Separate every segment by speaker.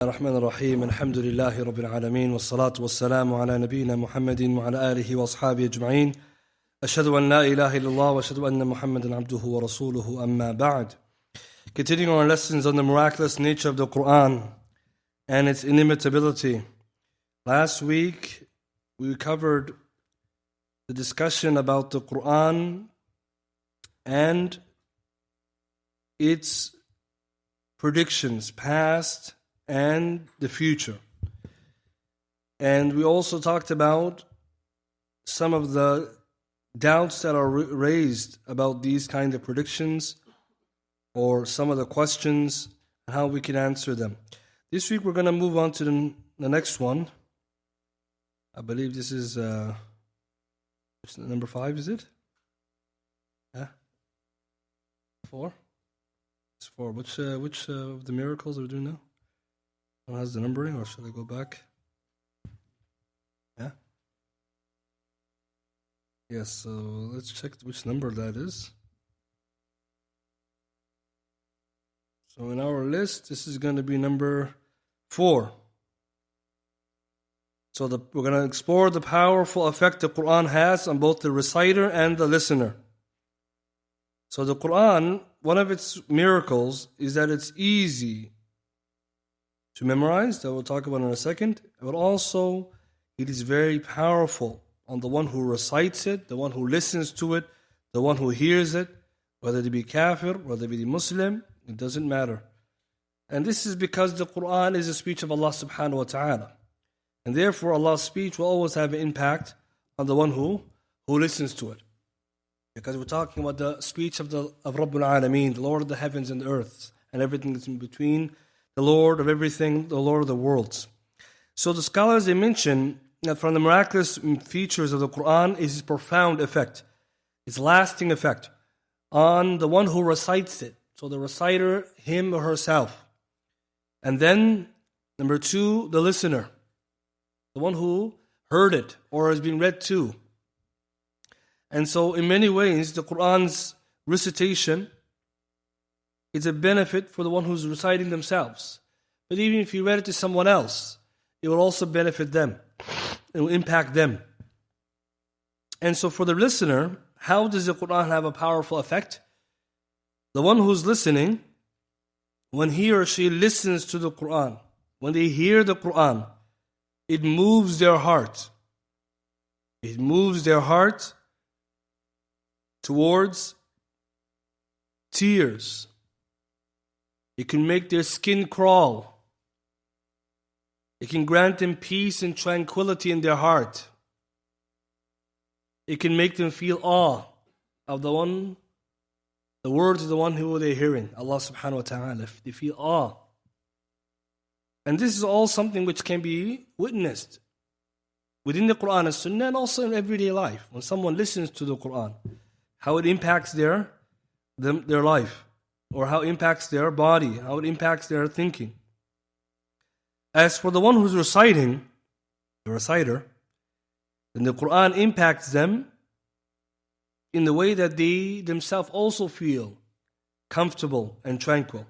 Speaker 1: الرحمن الرحيم الحمد لله رب العالمين والصلاة والسلام على نبينا محمد وعلى آله وأصحابه أجمعين أشهد أن لا إله إلا الله وأشهد أن محمدا عبده ورسوله أما بعد. Continuing our lessons on the miraculous nature of the Qur'an and its inimitability. Last week we covered the discussion about the Qur'an and its predictions, past and the future. And we also talked about some of the doubts that are raised about these kind of predictions, or some of the questions and how we can answer them. This week we're going to move on to the next one. I believe this is number 5, is it? Yeah? 4? It's 4. Which of the miracles are we doing now? One has the numbering, or should I go back? Yeah? Yes, so let's check which number that is. So in our list, this is going to be number 4. So we're going to explore the powerful effect the Qur'an has on both the reciter and the listener. So the Qur'an, one of its miracles is that it's easy to memorize, that we'll talk about in a second, but also it is very powerful on the one who recites it, the one who listens to it, the one who hears it, whether they be kafir, whether they be Muslim, it doesn't matter. And this is because the Qur'an is a speech of Allah subhanahu wa ta'ala. And therefore Allah's speech will always have an impact on the one who listens to it. Because we're talking about the speech of Rabbul Alameen, the Lord of the heavens and the earth, and everything that's in between, the Lord of everything, the Lord of the worlds. So the scholars, they mention that from the miraculous features of the Qur'an is its profound effect, its lasting effect on the one who recites it. So the reciter, him or herself. And then, number 2, the listener, the one who heard it or has been read to. And so in many ways, the Qur'an's recitation is a benefit for the one who's reciting themselves. But even if you read it to someone else, it will also benefit them. It will impact them. And so for the listener, how does the Qur'an have a powerful effect? The one who's listening, when he or she listens to the Qur'an, when they hear the Qur'an, it moves their heart. It moves their heart towards tears. It can make their skin crawl. It can grant them peace and tranquility in their heart. It can make them feel awe of the words of the one who they're hearing, Allah subhanahu wa ta'ala. They feel awe. And this is all something which can be witnessed within the Qur'an and Sunnah, and also in everyday life. When someone listens to the Qur'an, how it impacts their life, or how it impacts their body, how it impacts their thinking. As for the one who's reciting, the reciter, then the Qur'an impacts them in the way that they themselves also feel comfortable and tranquil.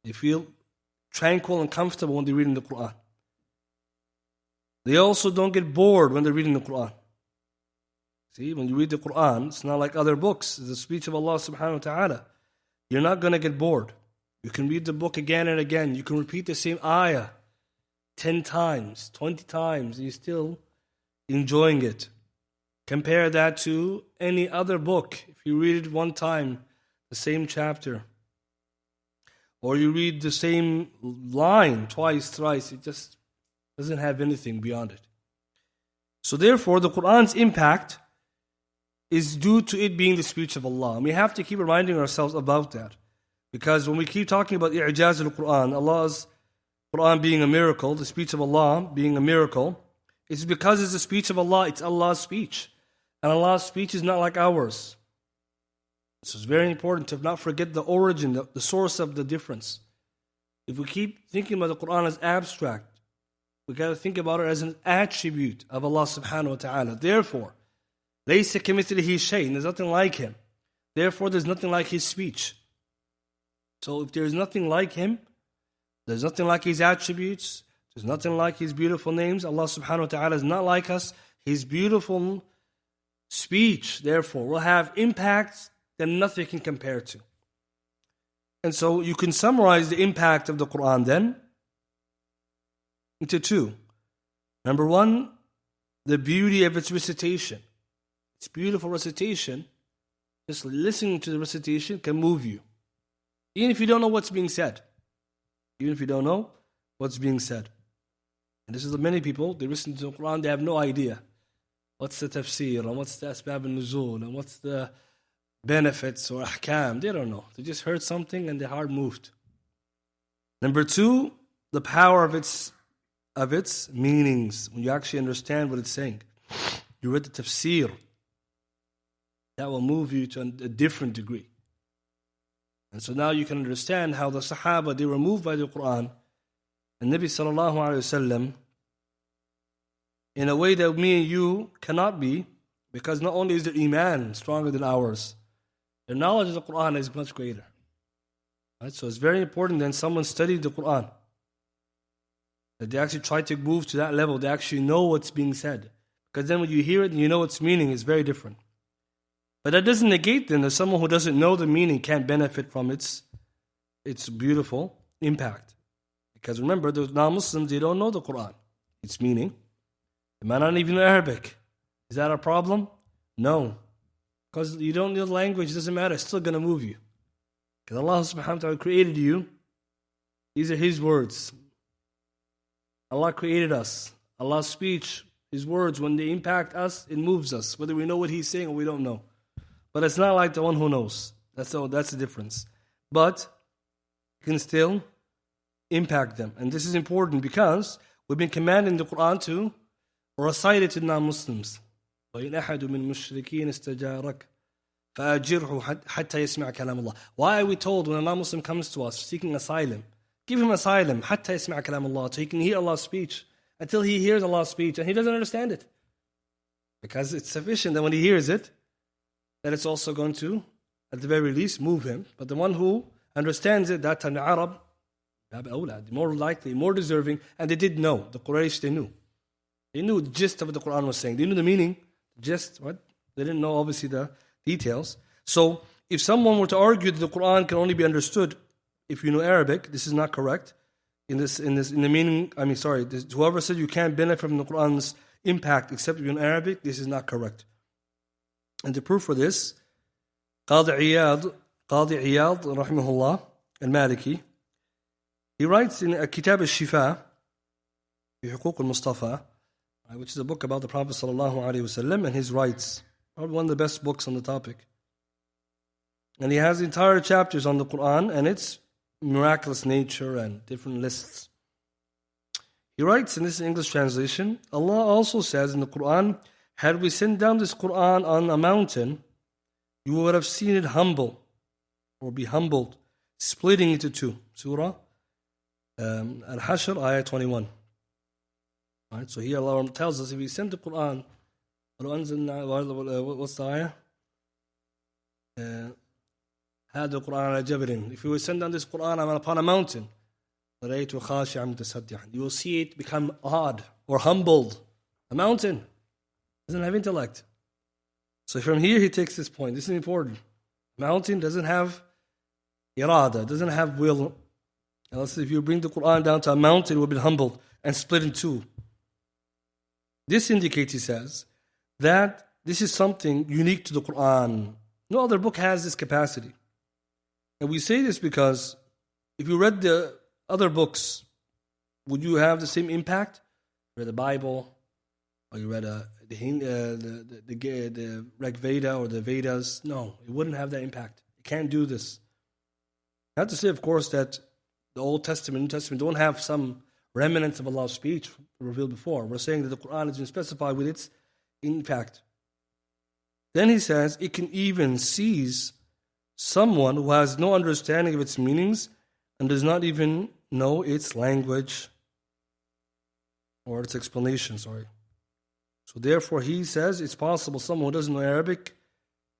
Speaker 1: They feel tranquil and comfortable when they're reading the Qur'an. They also don't get bored when they're reading the Qur'an. See, when you read the Qur'an, it's not like other books. It's the speech of Allah subhanahu wa ta'ala. You're not going to get bored. You can read the book again and again. You can repeat the same ayah 10 times, 20 times, and you're still enjoying it. Compare that to any other book. If you read it one time, the same chapter, or you read the same line twice, thrice, it just doesn't have anything beyond it. So therefore, the Qur'an's impact is due to it being the speech of Allah. And we have to keep reminding ourselves about that. Because when we keep talking about إعجاز القرآن, Allah's Qur'an being a miracle, the speech of Allah being a miracle, it's because it's the speech of Allah, it's Allah's speech. And Allah's speech is not like ours. So it's very important to not forget the origin, the source of the difference. If we keep thinking about the Qur'an as abstract, we got to think about it as an attribute of Allah subhanahu wa ta'ala. Therefore, لَيْسَ كَمِثْلِهِ شَيْءٍ, there's nothing like Him. Therefore, there's nothing like His speech. So if there's nothing like Him, There's nothing like His attributes. There's nothing like His beautiful names. Allah subhanahu wa ta'ala is not like us. His beautiful speech, therefore, will have impact that nothing can compare to. And so you can summarize the impact of the Qur'an then into two. Number one, the beauty of its recitation. Its beautiful recitation, just listening to the recitation can move you. Even if you don't know what's being said. Even if you don't know what's being said. And this is many people, they listen to the Qur'an, they have no idea. What's the tafsir, and what's the asbab al-nuzul, and what's the benefits or ahkam. They don't know. They just heard something and their heart moved. Number two, the power of its meanings. When you actually understand what it's saying. You read the tafsir. That will move you to a different degree. And so now you can understand how the Sahaba, they were moved by the Qur'an. And Nabi sallallahu alayhi wa sallam, in a way that me and you cannot be, because not only is their iman stronger than ours, their knowledge of the Qur'an is much greater. Right? So it's very important that someone studied the Qur'an, that they actually try to move to that level, they actually know what's being said. Because then when you hear it and you know its meaning, it's very different. But that doesn't negate then that someone who doesn't know the meaning can't benefit from its beautiful impact. Because remember, the non-Muslims, they don't know the Qur'an, its meaning. They might not even know Arabic. Is that a problem? No. Because you don't know the language, it doesn't matter, it's still going to move you. Because Allah subhanahu wa ta'ala created you. These are His words. Allah created us. Allah's speech, His words, when they impact us, it moves us, whether we know what He's saying or we don't know. But it's not like the one who knows. That's the difference. But you can still impact them. And this is important because we've been commanding the Qur'an to recite it to non-Muslims. وَإِنْ أَحَدٌ مِّن مُشْرِكِينَ اسْتَجَارَكَ فَأَجِرْهُ حَتَّى يَسْمَعَ كَلَامَ اللَّهِ. Why are we told when a non-Muslim comes to us seeking asylum, give him asylum, حَتَّى يَسْمَعَ كَلَامَ اللَّهِ, so he can hear Allah's speech, until he hears Allah's speech, and he doesn't understand it. Because it's sufficient that when he hears it, that it's also going to, at the very least, move him. But the one who understands it, that time the Arab, more likely, more deserving, and they did know. The Quraysh, they knew. They knew the gist of what the Qur'an was saying. They knew the meaning, just what? They didn't know, obviously, the details. So, if someone were to argue that the Qur'an can only be understood if you know Arabic, this is not correct. In the meaning, whoever said you can't benefit from the Qur'an's impact except if you know Arabic, this is not correct. And the proof for this, Qadi Iyad, rahimahullah, al-Maliki, he writes in a Kitab al-Shifa, في حقوق المصطفى, which is a book about the Prophet sallallahu alaihi wasallam and his rights. Probably one of the best books on the topic. And he has entire chapters on the Qur'an and its miraculous nature and different lists. He writes in this English translation, Allah also says in the Qur'an, had we sent down this Qur'an on a mountain, you would have seen it humble, or be humbled, splitting into two. Surah Al-Hashr, ayah 21. Right, so here Allah tells us if we sent the Qur'an, what's the ayah? هذا القرآن على جبل. If you will send down this Qur'an upon a mountain, رأيت خاشعا متصدعا, you will see it become awed or humbled. A mountain doesn't have intellect. So from here he takes this point. This is important. Mountain doesn't have irada, doesn't have will. Else if you bring the Qur'an down to a mountain, it will be humbled and split in two. This indicates, he says, that this is something unique to the Qur'an. No other book has this capacity. And we say this because if you read the other books, would you have the same impact? You read the Bible, or you read the Rig Veda or the Vedas. No, it wouldn't have that impact. It can't do this. Not to say, of course, that the Old Testament, New Testament don't have some remnants of Allah's speech revealed before. We're saying that the Qur'an has been specified with its impact. Then he says, it can even seize someone who has no understanding of its meanings and does not even know its language or its explanation, So therefore he says it's possible someone who doesn't know Arabic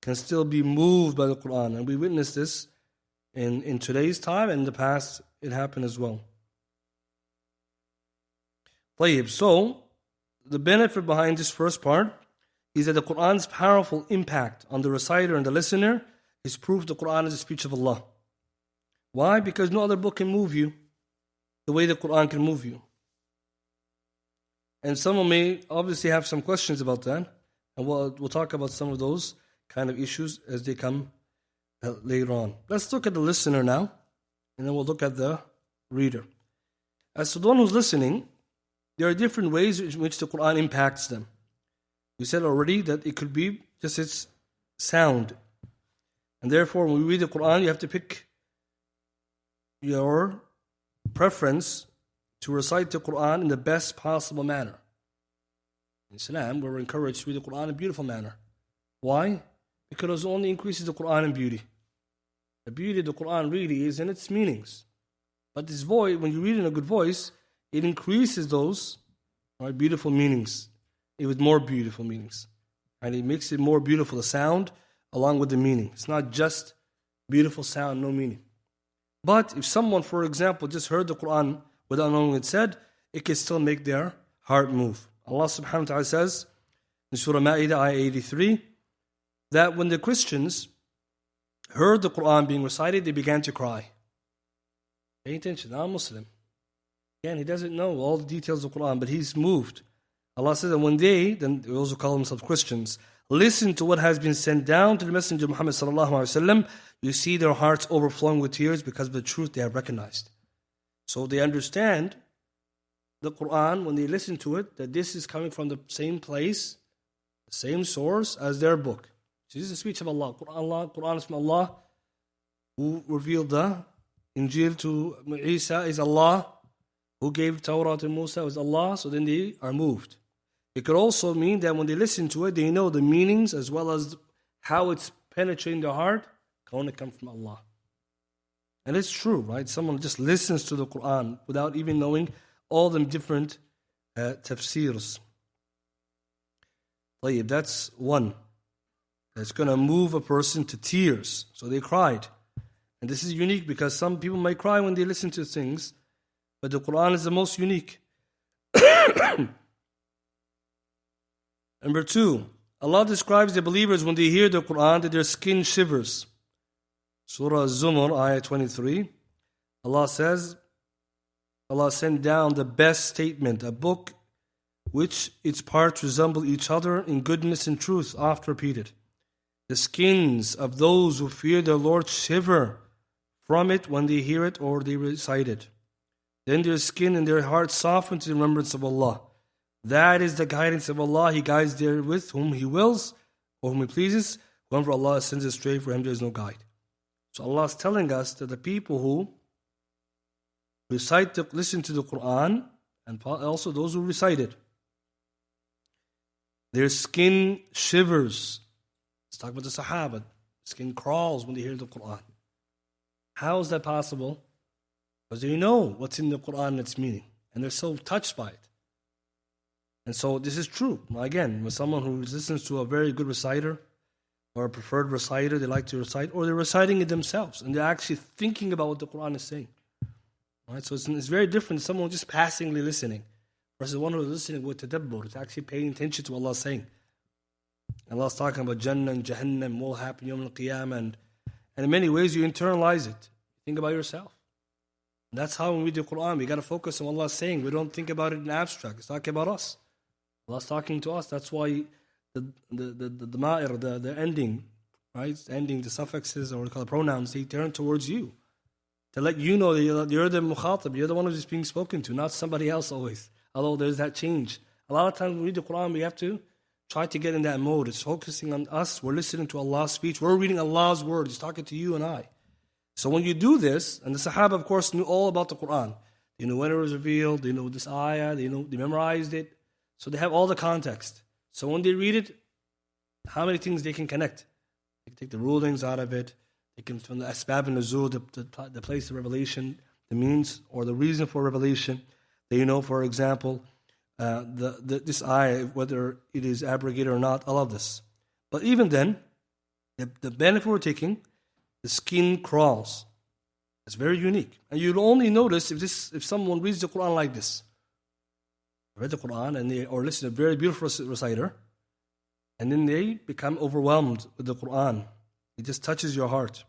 Speaker 1: can still be moved by the Qur'an. And we witness this in today's time, and in the past it happened as well. طيب, so the benefit behind this first part is that the Qur'an's powerful impact on the reciter and the listener is proof the Qur'an is the speech of Allah. Why? Because no other book can move you the way the Qur'an can move you. And someone may obviously have some questions about that, and we'll talk about some of those kind of issues as they come later on. Let's look at the listener now, and then we'll look at the reader. As to the one who's listening, there are different ways in which the Qur'an impacts them. We said already that it could be just its sound. And therefore, when we read the Qur'an, you have to pick your preference to recite the Qur'an in the best possible manner. In Islam, we're encouraged to read the Qur'an in a beautiful manner. Why? Because it only increases the Qur'an in beauty. The beauty of the Qur'an really is in its meanings. But this voice, when you read in a good voice, it increases those beautiful meanings with more beautiful meanings. And it makes it more beautiful, the sound, along with the meaning. It's not just beautiful sound, no meaning. But if someone, for example, just heard the Qur'an without knowing what it said, it can still make their heart move. Allah subhanahu wa ta'ala says in Surah Ma'idah, ayah 83, that when the Christians heard the Qur'an being recited, they began to cry. Pay attention, I'm a Muslim. Again, he doesn't know all the details of the Qur'an, but he's moved. Allah says that when they, then they also call themselves Christians, listen to what has been sent down to the Messenger Muhammad sallallahu alaihi wasallam, you see their hearts overflowing with tears because of the truth they have recognized. So they understand the Qur'an when they listen to it, that this is coming from the same place, the same source as their book. So this is the speech of Allah. Qur'an is from Allah, who revealed the Injil to Isa is Allah, who gave Torah to Musa is Allah, so then they are moved. It could also mean that when they listen to it, they know the meanings as well as how it's penetrating their heart, can only come from Allah. And it's true, right? Someone just listens to the Qur'an without even knowing all the different tafsirs. That's one. That's going to move a person to tears. So they cried. And this is unique because some people might cry when they listen to things, but the Qur'an is the most unique. Number two, Allah describes the believers when they hear the Qur'an that their skin shivers. Surah Az-Zumar, ayah 23. Allah says, Allah sent down the best statement, a book which its parts resemble each other in goodness and truth, oft repeated. The skins of those who fear their Lord shiver from it when they hear it or they recite it. Then their skin and their hearts soften to the remembrance of Allah. That is the guidance of Allah. He guides therewith whom He wills or whom He pleases. Whoever Allah sends astray, for him there is no guide. So Allah is telling us that the people who listen to the Qur'an, and also those who recite it, their skin shivers. Let's talk about the Sahaba. Skin crawls when they hear the Qur'an. How is that possible? Because they know what's in the Qur'an and its meaning, and they're so touched by it. And so this is true. Again, when someone who listens to a very good reciter or a preferred reciter, they like to recite, or they're reciting it themselves, and they're actually thinking about what the Qur'an is saying. Right? So it's very different than someone just passively listening versus one who's listening with tadabbur. It's actually paying attention to what Allah's saying. Allah's talking about Jannah and Jahannam, what will happen Yawm al-Qiyamah, and in many ways you internalize it. Think about yourself. And that's how when we read the Qur'an, we got to focus on what Allah's saying. We don't think about it in abstract. It's talking about us. Allah's talking to us. That's why the ma'ir, the ending, right? Ending, the suffixes, or what we call pronouns, they turn towards you. To let you know that you're the mukhatab, you're the one who's being spoken to, not somebody else always. Although there's that change. A lot of times when we read the Qur'an, we have to try to get in that mode. It's focusing on us. We're listening to Allah's speech. We're reading Allah's word. He's talking to you and I. So when you do this, and the Sahaba, of course, knew all about the Qur'an. They knew when it was revealed. They know this ayah. They memorized it. So they have all the context. So when they read it, how many things they can connect? They can take the rulings out of it. They can, from the asbab and nuzul, the place of revelation, the means or the reason for revelation. They know, for example, this ayah, whether it is abrogated or not, all of this. But even then, the benefit we're taking, the skin crawls. It's very unique. And you'll only notice if someone reads the Qur'an like this. read the Qur'an or listen to a very beautiful reciter, and then they become overwhelmed with the Qur'an. It just touches your heart.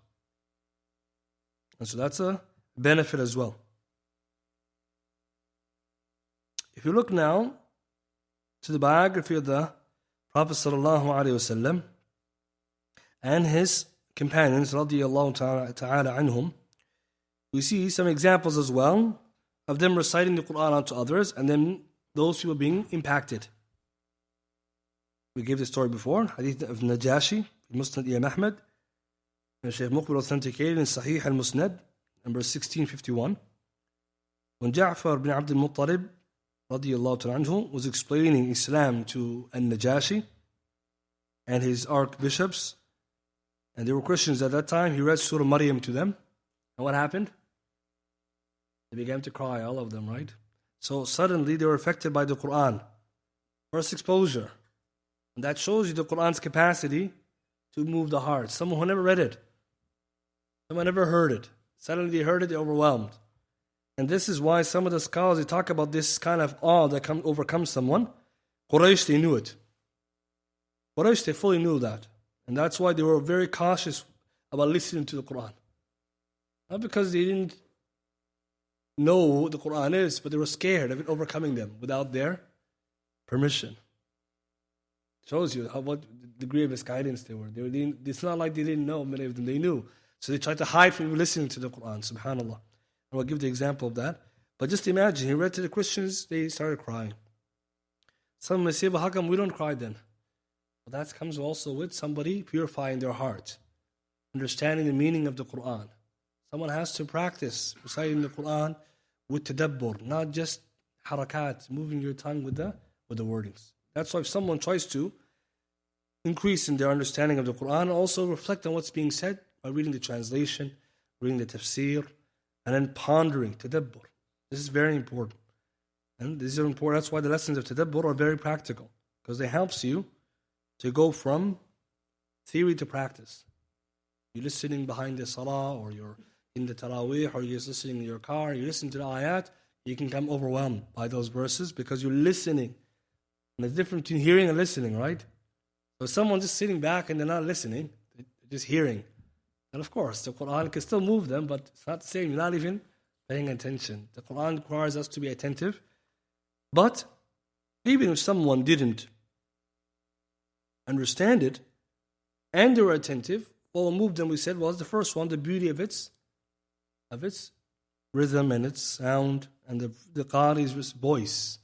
Speaker 1: And so that's a benefit as well. If you look now to the biography of the Prophet sallallahu alaihi wasallam and his companions, radiyallahu ta'ala anhum, we see some examples as well of them reciting the Qur'an onto others and then those people being impacted. We gave the story before, Hadith of Najashi, Musnad Imam Ahmad, and Shaykh Muqbil authenticated in Sahih al-Musnad, number 1651. When Ja'far bin Abdul Muttalib, radiyallahu ta'ala anhu, was explaining Islam to Al-Najashi and his archbishops, and they were Christians at that time, he read Surah Maryam to them. And what happened? They began to cry, all of them, right? So suddenly they were affected by the Qur'an. First exposure. And that shows you the Qur'an's capacity to move the heart. Someone who never read it, someone never heard it, suddenly they heard it, they're overwhelmed. And this is why some of the scholars, they talk about this kind of awe that overcomes someone. Quraysh, they knew it. Quraysh, they fully knew that. And that's why they were very cautious about listening to the Qur'an. Not because they didn't know what the Qur'an is, but they were scared of it overcoming them without their permission. Shows you what degree of misguidance they were. It's not like they didn't know, many of them, they knew. So they tried to hide from listening to the Qur'an, subhanAllah. And we'll give the example of that. But just imagine, he read to the Christians, they started crying. Some may say, well, how come we don't cry then? Well, that comes also with somebody purifying their heart, understanding the meaning of the Qur'an. Someone has to practice reciting the Qur'an with tadabbur, not just harakat, moving your tongue with the wordings. That's why if someone tries to increase in their understanding of the Qur'an, also reflect on what's being said by reading the translation, reading the tafsir, and then pondering, tadabbur. This is very important. And these are important. That's why the lessons of tadabbur are very practical, because they helps you to go from theory to practice. You're listening behind the salah, or you're in the taraweeh, or you're just listening in your car, you listen to the ayat, you can become overwhelmed by those verses because you're listening. And the difference between hearing and listening, right? So someone just sitting back and they're not listening, they're just hearing. And of course, the Qur'an can still move them, but it's not the same. You're not even paying attention. The Qur'an requires us to be attentive. But even if someone didn't understand it, and they were attentive, what moved them, we said, was the first one, the beauty of its rhythm and its sound, and the Qari's voice.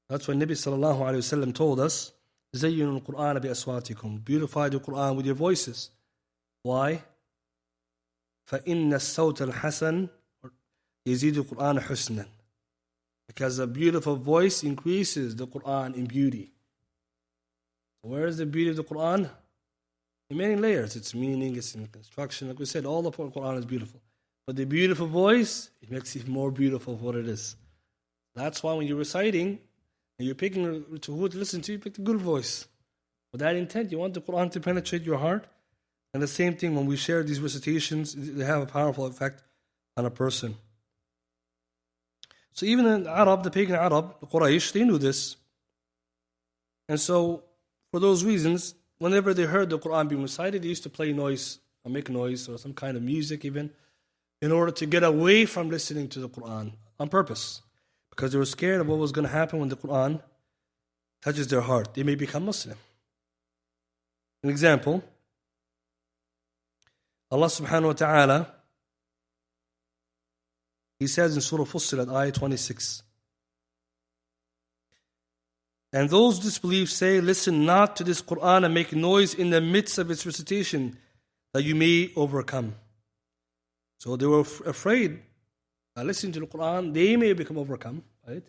Speaker 1: That's why Nabi sallallahu alayhi wa sallam told us, زَيِّنُوا الْقُرْآنَ بِأَصْوَاتِكُمْ, beautify the Qur'an with your voices. Why? فَإِنَّ الصَّوْتَ الْحَسَنِ يَزِيدُ الْقُرْآنَ حُسْنًا, because a beautiful voice increases the Qur'an in beauty. Where is the beauty of the Qur'an? In many layers. Its meaning, its construction. Like we said, all the Qur'an is beautiful. But the beautiful voice, it makes it more beautiful for what it is. That's why when you're reciting, and you're picking to who to listen to, you pick the good voice. With that intent, you want the Qur'an to penetrate your heart. And the same thing, when we share these recitations, they have a powerful effect on a person. So even in Arab, the pagan Arab, the Quraysh, they knew this. And so, for those reasons, whenever they heard the Qur'an being recited, they used to play noise, or make noise, or some kind of music even, in order to get away from listening to the Qur'an on purpose. Because they were scared of what was going to happen when the Qur'an touches their heart. They may become Muslim. An example, Allah subhanahu wa ta'ala, He says in Surah Fussilat, ayah 26, and those disbelieve say, listen not to this Qur'an and make noise in the midst of its recitation, that you may overcome. So they were afraid that listening to the Qur'an, they may become overcome, right?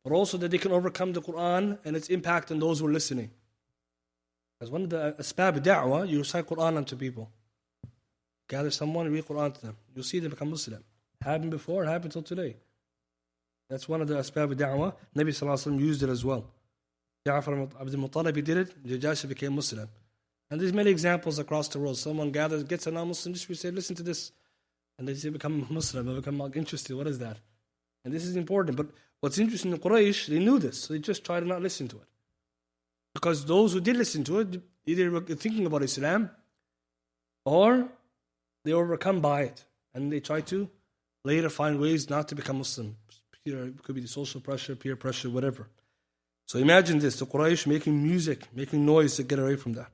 Speaker 1: But also that they can overcome the Qur'an and its impact on those who are listening. As one of the asbab da'wah, you recite Qur'an unto people. Gather someone, read Qur'an to them. You'll see them become Muslim. Happened before, happened till today. That's one of the asbab da'wah. Nabi sallallahu alaihi wasallam used it as well. Ja'far bin Abdul Qaadir, he did it, Najashi became Muslim. And there's many examples across the world. Someone gathers, gets a non-Muslim, just we say, listen to this. And they become Muslim, they become interested. What is that? And this is important. But what's interesting in Quraysh, they knew this. So they just tried to not listen to it. Because those who did listen to it, either were thinking about Islam or they were overcome by it. And they tried to later find ways not to become Muslim. It could be the social pressure, peer pressure, whatever. So imagine this, the Quraysh making music, making noise to get away from that.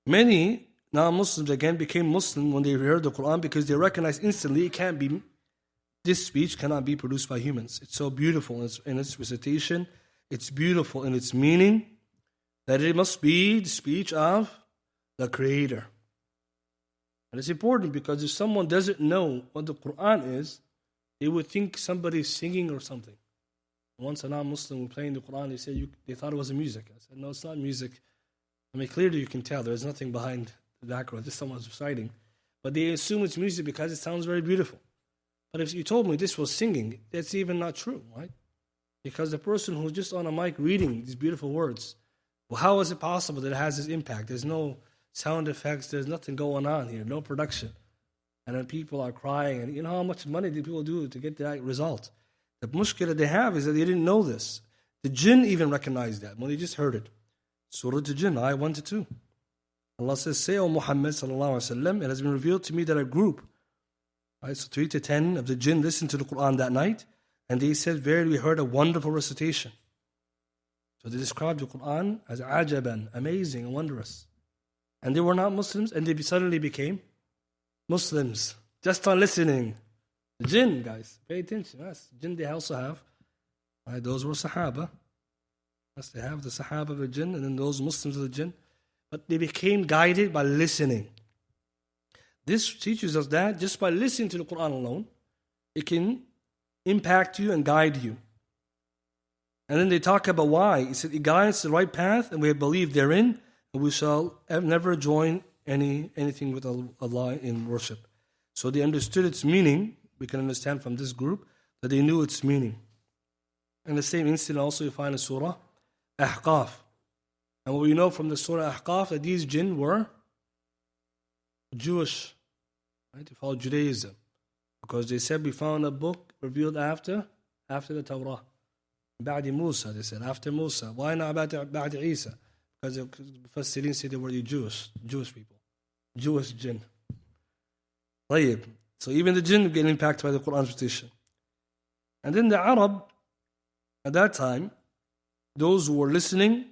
Speaker 1: Many non-Muslims again became Muslim when they heard the Qur'an because they recognized instantly this speech cannot be produced by humans. It's so beautiful in its recitation, it's beautiful in its meaning, that it must be the speech of the Creator. And it's important because if someone doesn't know what the Qur'an is, they would think somebody's singing or something. Once a non-Muslim was playing the Qur'an, they thought it was music. I said, no, it's not music. I mean, clearly you can tell there's nothing behind the background, just someone's reciting. But they assume it's music because it sounds very beautiful. But if you told me this was singing, that's even not true, right? Because the person who's just on a mic reading these beautiful words, well, how is it possible that it has this impact? There's no sound effects, there's nothing going on here, no production. And then people are crying, and you know how much money do people do to get that result? The mushkila they have is that they didn't know this. The jinn even recognized that when they just heard it. Surah Al-Jinn, ayah 1 to 2. Allah says, say, O Muhammad sallallahu alaihi wasallam, it has been revealed to me that a group, right, so 3 to 10 of the jinn listened to the Qur'an that night, and they said, verily we heard a wonderful recitation. So they described the Qur'an as ajaban, amazing and wondrous. And they were not Muslims, and they suddenly became Muslims, just on listening. The jinn, guys, pay attention. Yes, jinn they also have. Right, those were Sahaba. Yes, they have the Sahaba of the jinn, and then those Muslims of the jinn. But they became guided by listening. This teaches us that just by listening to the Qur'an alone, it can impact you and guide you. And then they talk about why. He said, it guides the right path, and we have believed therein, and we shall never join anything with Allah in worship. So they understood its meaning. We can understand from this group that they knew its meaning. And the same incident also you find in Surah Ahqaf. And what we know from the Surah Ahqaf that these jinn were Jewish, right? They followed Judaism. Because they said we found a book revealed after the Torah. Ba'di Musa, they said, after Musa. Why not Ba'di Isa? Because the Mufassirin said they were the Jewish people. Jewish jinn. طيب. So even the jinn get impacted by the Qur'an's recitation. And then the Arab, at that time, those who were listening,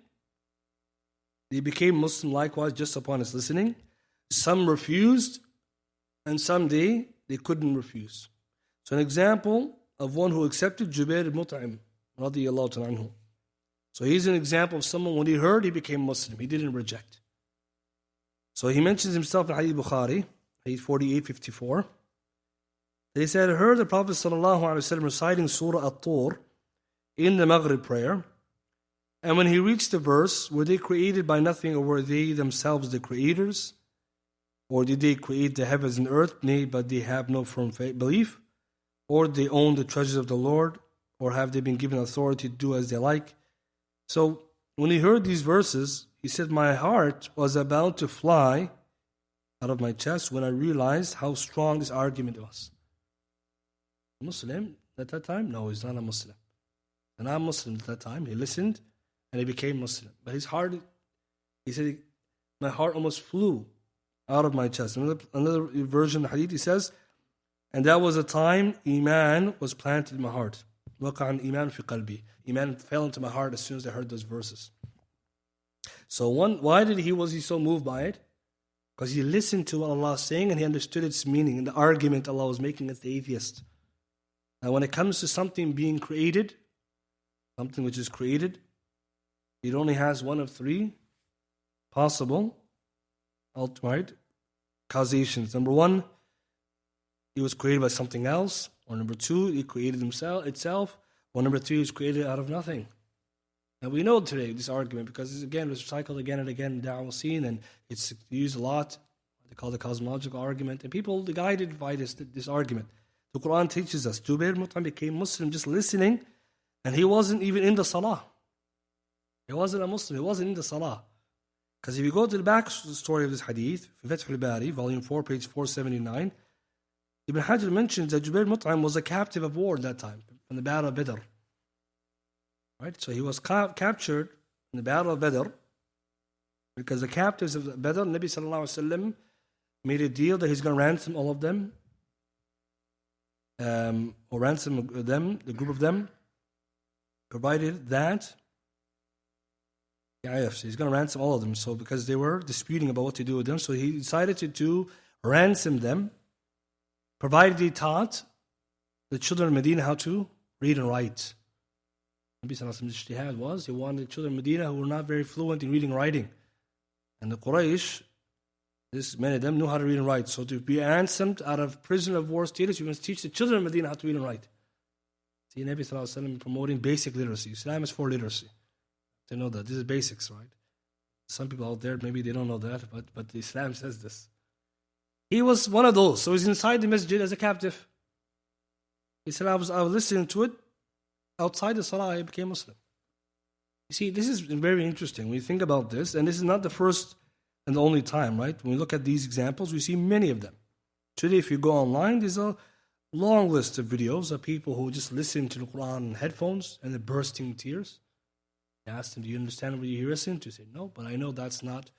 Speaker 1: they became Muslim likewise just upon its listening. Some refused, and some they couldn't refuse. So an example of one who accepted Jubair ibn Mut'im, radiyallahu ta'ala anhu. So he's an example of someone, when he heard, he became Muslim. He didn't reject. So he mentions himself in Hadith Bukhari, Hadith 4854. He said, I heard the Prophet ﷺ reciting Surah At-Tur in the Maghrib prayer. And when he reached the verse, were they created by nothing, or were they themselves the creators? Or did they create the heavens and earth? Nay, but they have no firm belief. Or they own the treasures of the Lord? Or have they been given authority to do as they like? So when he heard these verses, he said, my heart was about to fly out of my chest when I realized how strong this argument was. Muslim at that time? No, he's not a Muslim. And I'm Muslim at that time. He listened and he became Muslim. But his heart, he said, my heart almost flew out of my chest. Another version of the hadith, he says, and that was a time Iman was planted in my heart. وَقَعَ الْإِيمَانُ فِي قَلْبِي. Iman fell into my heart as soon as I heard those verses. So why was he so moved by it? Because he listened to what Allah was saying and he understood its meaning and the argument Allah was making against the atheist. Now when it comes to something being created, something which is created, it only has one of three possible outright causations. Number one, it was created by something else. Or number two, it created itself. Or number three, it was created out of nothing. And we know today this argument because again, it's recycled again and again in the da'wah scene, and it's used a lot. They call it the cosmological argument. And people are guided by this argument. The Qur'an teaches us, Jubair ibn Mut'im became Muslim just listening, and he wasn't even in the salah. He wasn't a Muslim, he wasn't in the salah. Because if you go to the back story of this hadith, Fath al-Bari, volume 4, page 479, Ibn Hajar mentions that Jubair Mut'im was a captive of war at that time, from the Battle of Badr. Right? So he was captured in the Battle of Badr, because the captives of Badr, Nabi Sallallahu Alaihi Wasallam made a deal that he's going to ransom all of them, or ransom them, the group of them, provided that, he's going to ransom all of them. So because they were disputing about what to do with them, so he decided to ransom them, provided he taught the children of Medina how to read and write. Nabi Sallallahu Alaihi Wasallam's ijtihad was, he wanted the children of Medina who were not very fluent in reading and writing. And the Quraysh, many of them knew how to read and write. So to be ransomed out of prisoner of war status, you must teach the children of Medina how to read and write. See, Nabi Sallallahu Alaihi Wasallam promoting basic literacy. Islam is for literacy. They know that. This is basics, right? Some people out there, maybe they don't know that, but Islam says this. He was one of those. So he's inside the masjid as a captive. He said, I was listening to it. Outside the salah, I became Muslim. You see, this is very interesting when you think about this, and this is not the first and the only time, right? When we look at these examples, we see many of them. Today, if you go online, there's a long list of videos of people who just listen to the Qur'an in headphones and they're bursting in tears. You ask them, do you understand what you're listening to? They say, no, but I know that's not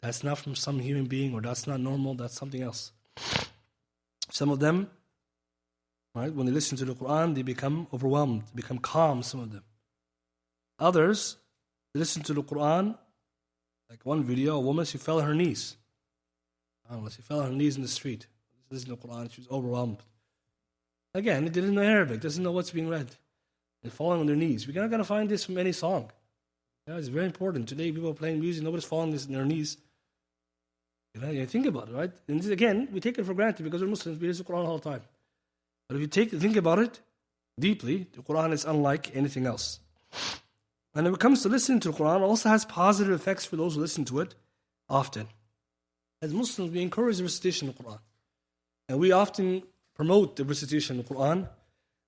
Speaker 1: from some human being, or that's not normal, that's something else. Some of them, right, when they listen to the Qur'an, they become overwhelmed, they become calm, some of them. Others, they listen to the Qur'an, like one video, a woman, she fell on her knees. She fell on her knees in the street. Listening to the Qur'an, she was overwhelmed. Again, they didn't know Arabic, doesn't know what's being read. They're falling on their knees. We're not going to find this from any song. Yeah, it's very important. Today, people are playing music, nobody's falling on their knees. You think about it, right? And this, again, we take it for granted because we're Muslims, we listen to the Qur'an all the time. But if you think about it deeply, the Qur'an is unlike anything else. And when it comes to listening to the Qur'an, it also has positive effects for those who listen to it often. As Muslims, we encourage the recitation of the Qur'an. And we often promote the recitation of the Qur'an.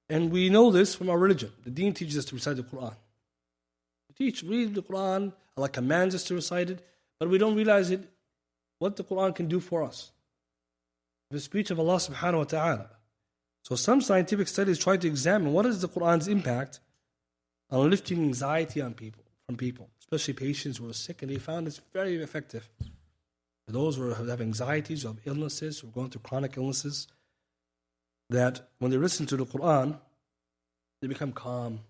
Speaker 1: And we know this from our religion. The deen teaches us to recite the Qur'an. We read the Qur'an, Allah commands us to recite it, but we don't realize what the Qur'an can do for us. The speech of Allah subhanahu wa ta'ala. So some scientific studies try to examine what is the Qur'an's impact on lifting anxiety from people, especially patients who are sick, and they found it's very effective. For those who have anxieties, who have illnesses, who are going through chronic illnesses, that when they listen to the Qur'an, they become calm.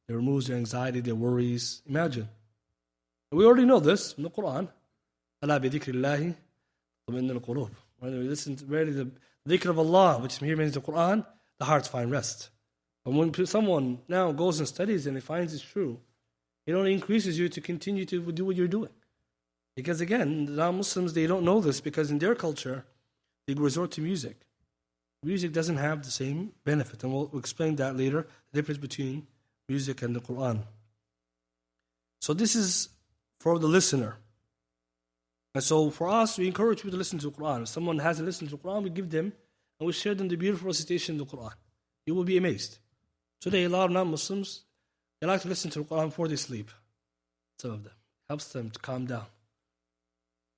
Speaker 1: It removes their anxiety, their worries. Imagine. We already know this from the Qur'an. أَلَا بِذِكْرِ اللَّهِ طُمَئِنُّ الْقُلُوبُ. When we listen to the dhikr of Allah, which here means the Qur'an, the hearts find rest. But when someone now goes and studies and he finds it's true, it only increases you to continue to do what you're doing. Because again, the non-Muslims, they don't know this because in their culture, they resort to music. Music doesn't have the same benefit. And we'll explain that later, the difference between music and the Qur'an. So this is for the listener. And so for us, we encourage people to listen to the Qur'an. If someone hasn't listened to the Qur'an, we give them and we share them the beautiful recitation of the Qur'an. You will be amazed. Today, a lot of non-Muslims, they like to listen to the Qur'an before they sleep. Some of them. Helps them to calm down.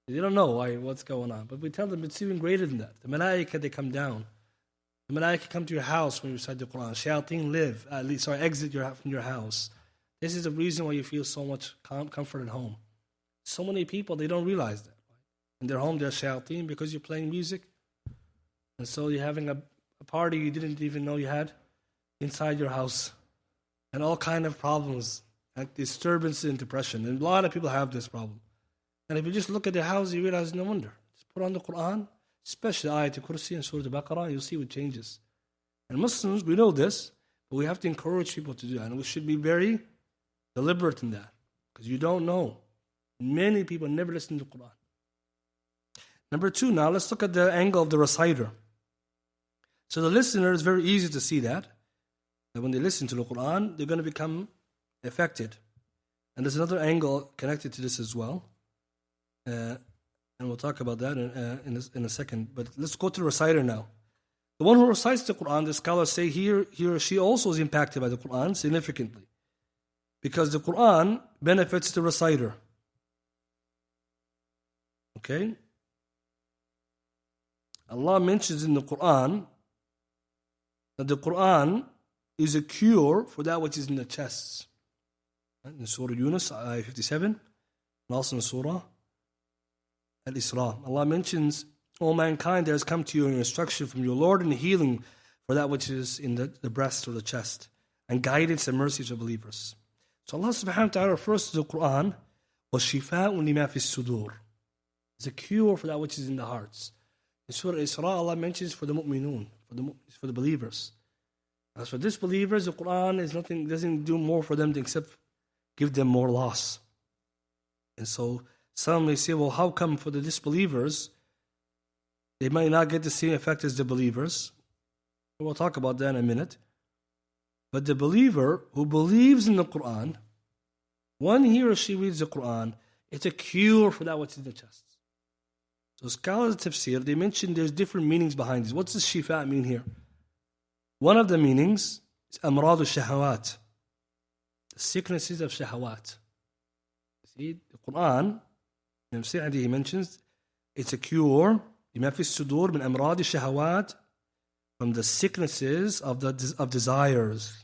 Speaker 1: They don't know what's going on. But we tell them it's even greater than that. The malaika, they come down. The malaika come to your house when you recite the Qur'an. Shayateen exit from your house. This is the reason why you feel so much comfort at home. So many people, they don't realize that. In their home, they're shayateen because you're playing music. And so you're having a party you didn't even know you had inside your house. And all kind of problems, like disturbance and depression. And a lot of people have this problem. And if you just look at their house, you realize no wonder. Just put on the Qur'an, especially Ayat al-Kursi and Surah al-Baqarah, you'll see what changes. And Muslims, we know this, but we have to encourage people to do that. And we should be very deliberate in that. Because you don't know. Many people never listen to the Qur'an. Number two, now let's look at the angle of the reciter. So the listener is very easy to see that when they listen to the Qur'an, they're going to become affected. And there's another angle connected to this as well. And we'll talk about that in a second. But let's go to the reciter now. The one who recites the Qur'an, the scholars say he or she also is impacted by the Qur'an significantly. Because the Qur'an benefits the reciter. Okay? Allah mentions in the Qur'an that the Qur'an is a cure for that which is in the chests. In Surah Yunus, ayah 57, and also in Surah Al-Isra. Allah mentions, O mankind, there has come to you an instruction from your Lord and healing for that which is in the breast or the chest, and guidance and mercy to believers. So Allah subhanahu wa ta'ala refers to the Qur'an, وَشِفَاءٌ لِمَا فِي الصُّدُورِ. It's a cure for that which is in the hearts. In Surah Isra, Allah mentions for the mu'minun, for the believers. As for disbelievers, the Qur'an doesn't do more for them except give them more loss. And so some may say, well, how come for the disbelievers, they might not get the same effect as the believers? We'll talk about that in a minute. But the believer who believes in the Qur'an, when he or she reads the Qur'an, it's a cure for that which is in the chest. So scholars of tafsir, they mention there's different meanings behind this. What's the shifa mean here? One of the meanings is amrad al-shahawat, the sicknesses of shahawat. See, the Qur'an, Imam Sa'di, he mentions, it's a cure, لما في الصدور من أمراض الشهوات, from the sicknesses of desires.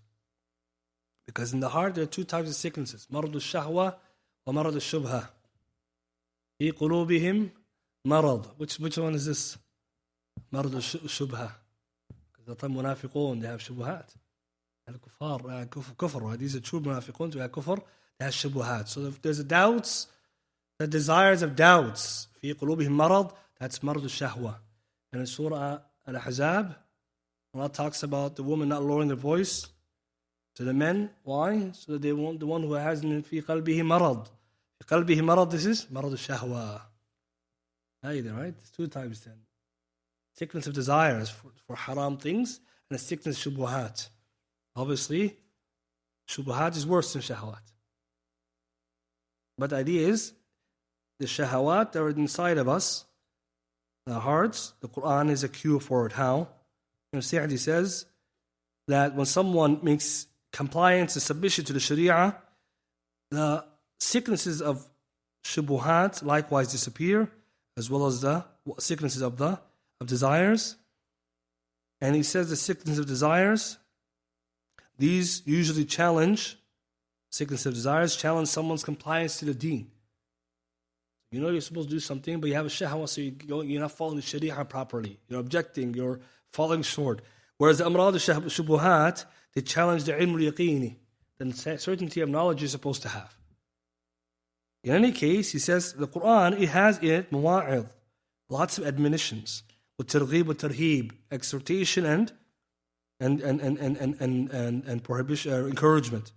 Speaker 1: Because in the heart there are two types of sicknesses, مرض الشهوة ومرض الشبهة. في قلوبهم مرض. Which one is this? مرض الشبهة. Because the munafiqun, they have shubuhat. الكفار, كفر. These are true munafiqun, they have kufr, they have shubuhat. So if there's doubts, the desires of doubts, في قلوبهم مرض, that's مرض الشهوة. And in Surah Al-Ahzab, Allah talks about the woman not lowering their voice to the men. Why? So that they want the one who has في قلبه مرض. في قلبه مرض, this is مرض الشهوة. Either, right? It's two times then. Sickness of desires for haram things, and a sickness of shubuhat. Obviously, shubuhat is worse than shahwat. But the idea is, the shahawat that are inside of us, the hearts, the Qur'an is a cure for it. How? Sa'di says that when someone makes compliance and submission to the Sharia, the sicknesses of shubuhat likewise disappear, as well as the sicknesses of desires. And he says the sickness of desires, these usually challenge someone's compliance to the deen. You know you're supposed to do something, but you have a shahwa, so you're not following the Sharia properly. You're objecting, you're falling short. Whereas the amrad al-shubuhat, they challenge the ilm al-yaqini, the certainty of knowledge you're supposed to have. In any case, he says the Qur'an, it has in it mawa'id, lots of admonitions, with targhib, with tarheeb, exhortation and prohibition, encouragement.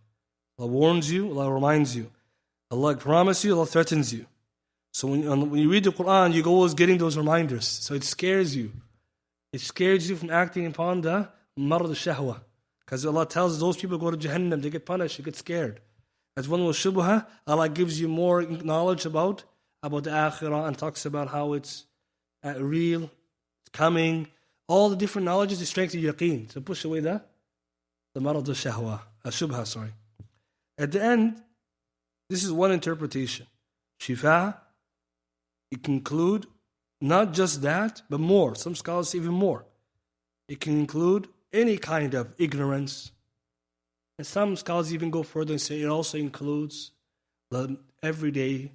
Speaker 1: Allah warns you, Allah reminds you. Allah promises you, Allah threatens you. So when you read the Qur'an, you're always getting those reminders. So it scares you. It scares you from acting upon the marad al-shahwa. Because Allah tells those people go to Jahannam, they get punished, you get scared. As one with shubha, Allah gives you more knowledge about the akhirah and talks about how it's real, it's coming. All the different knowledges to strengthen your yaqeen. So push away the marad al-shubha, sorry. At the end, this is one interpretation. Shifa, it can include not just that, but more. Some scholars say even more. It can include any kind of ignorance. And some scholars even go further and say it also includes the everyday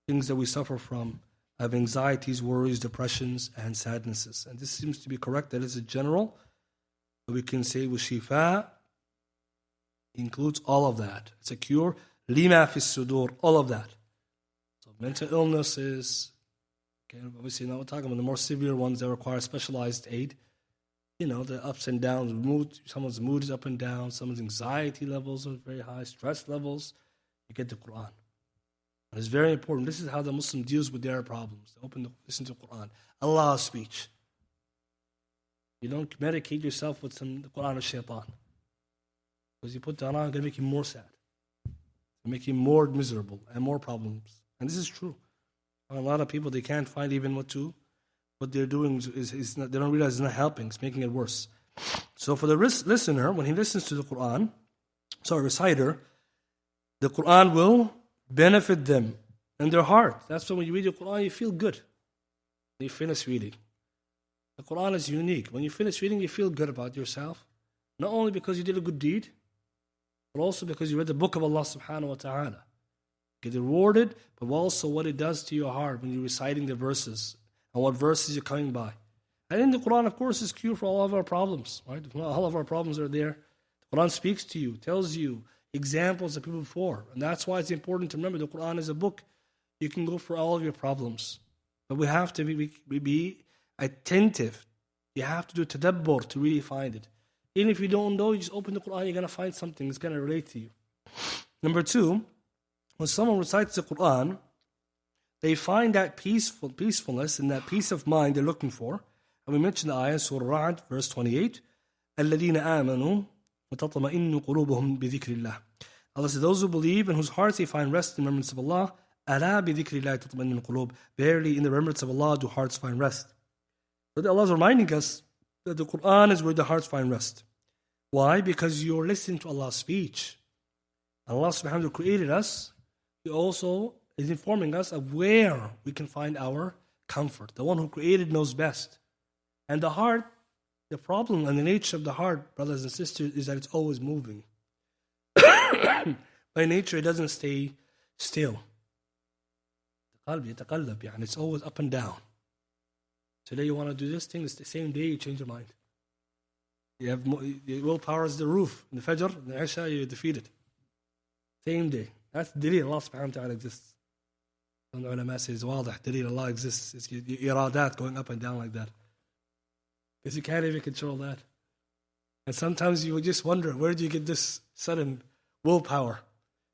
Speaker 1: things that we suffer from, of anxieties, worries, depressions, and sadnesses. And this seems to be correct. That is a general. But we can say with shifa, it includes all of that. It's a cure. Lima fi sudur, all of that. So mental illnesses, okay, obviously now we're talking about the more severe ones that require specialized aid. You know, the ups and downs, someone's mood is up and down, someone's anxiety levels are very high, stress levels. You get the Qur'an. And it's very important. This is how the Muslim deals with their problems. They listen to the Qur'an. Allah's speech. You don't medicate yourself with some Qur'an or shaitan. Because you put that on, it's going to make you more sad. It'll make you more miserable and more problems. And this is true. A lot of people, they can't find even what they're doing is not, they don't realize it's not helping, it's making it worse. So for the listener, when he listens to the Qur'an, reciter, the Qur'an will benefit them in their heart. That's why when you read the Qur'an, you feel good. You finish reading. The Qur'an is unique. When you finish reading, you feel good about yourself. Not only because you did a good deed, but also because you read the book of Allah subhanahu wa ta'ala. You get rewarded, but also what it does to your heart when you're reciting the verses and what verses you're coming by. And in the Qur'an, of course, is cure for all of our problems. Right? All of our problems are there. The Qur'an speaks to you, tells you examples of people before. And that's why it's important to remember the Qur'an is a book. You can go for all of your problems. But we have to be attentive. You have to do tadabbur to really find it. Even if you don't know, you just open the Qur'an, you're going to find something that's going to relate to you. Number two, when someone recites the Qur'an, they find that peacefulness and that peace of mind they're looking for. And we mentioned the ayah, Surah Ra'd, verse 28. الَّذِينَ آمَنُوا وَتَطْمَئِنُّ قُلُوبُهُم بِذِكْرِ اللَّهِ. Allah says, those who believe and whose hearts they find rest in the remembrance of Allah, أَلَا بِذِكْرِ اللَّهِ تَطْمَئِنُّ الْقُلُوبُ. Verily, in the remembrance of Allah do hearts find rest. But Allah is reminding us that the Qur'an is where the hearts find rest. Why? Because you're listening to Allah's speech. Allah subhanahu wa ta'ala created us. He also is informing us of where we can find our comfort. The one who created knows best. And the heart, the problem and the nature of the heart, brothers and sisters, is that it's always moving. By nature, it doesn't stay still. It's always up and down. Today you want to do this thing, it's the same day you change your mind. You have your willpower is the roof. In the Fajr, in the Isha, you're defeated. Same day. That's the dalil Allah subhanahu wa ta'ala exists. Some ulama says, واضح, dalil Allah exists. It's your iradat going up and down like that. Because you can't even control that. And sometimes you will just wonder, where do you get this sudden willpower?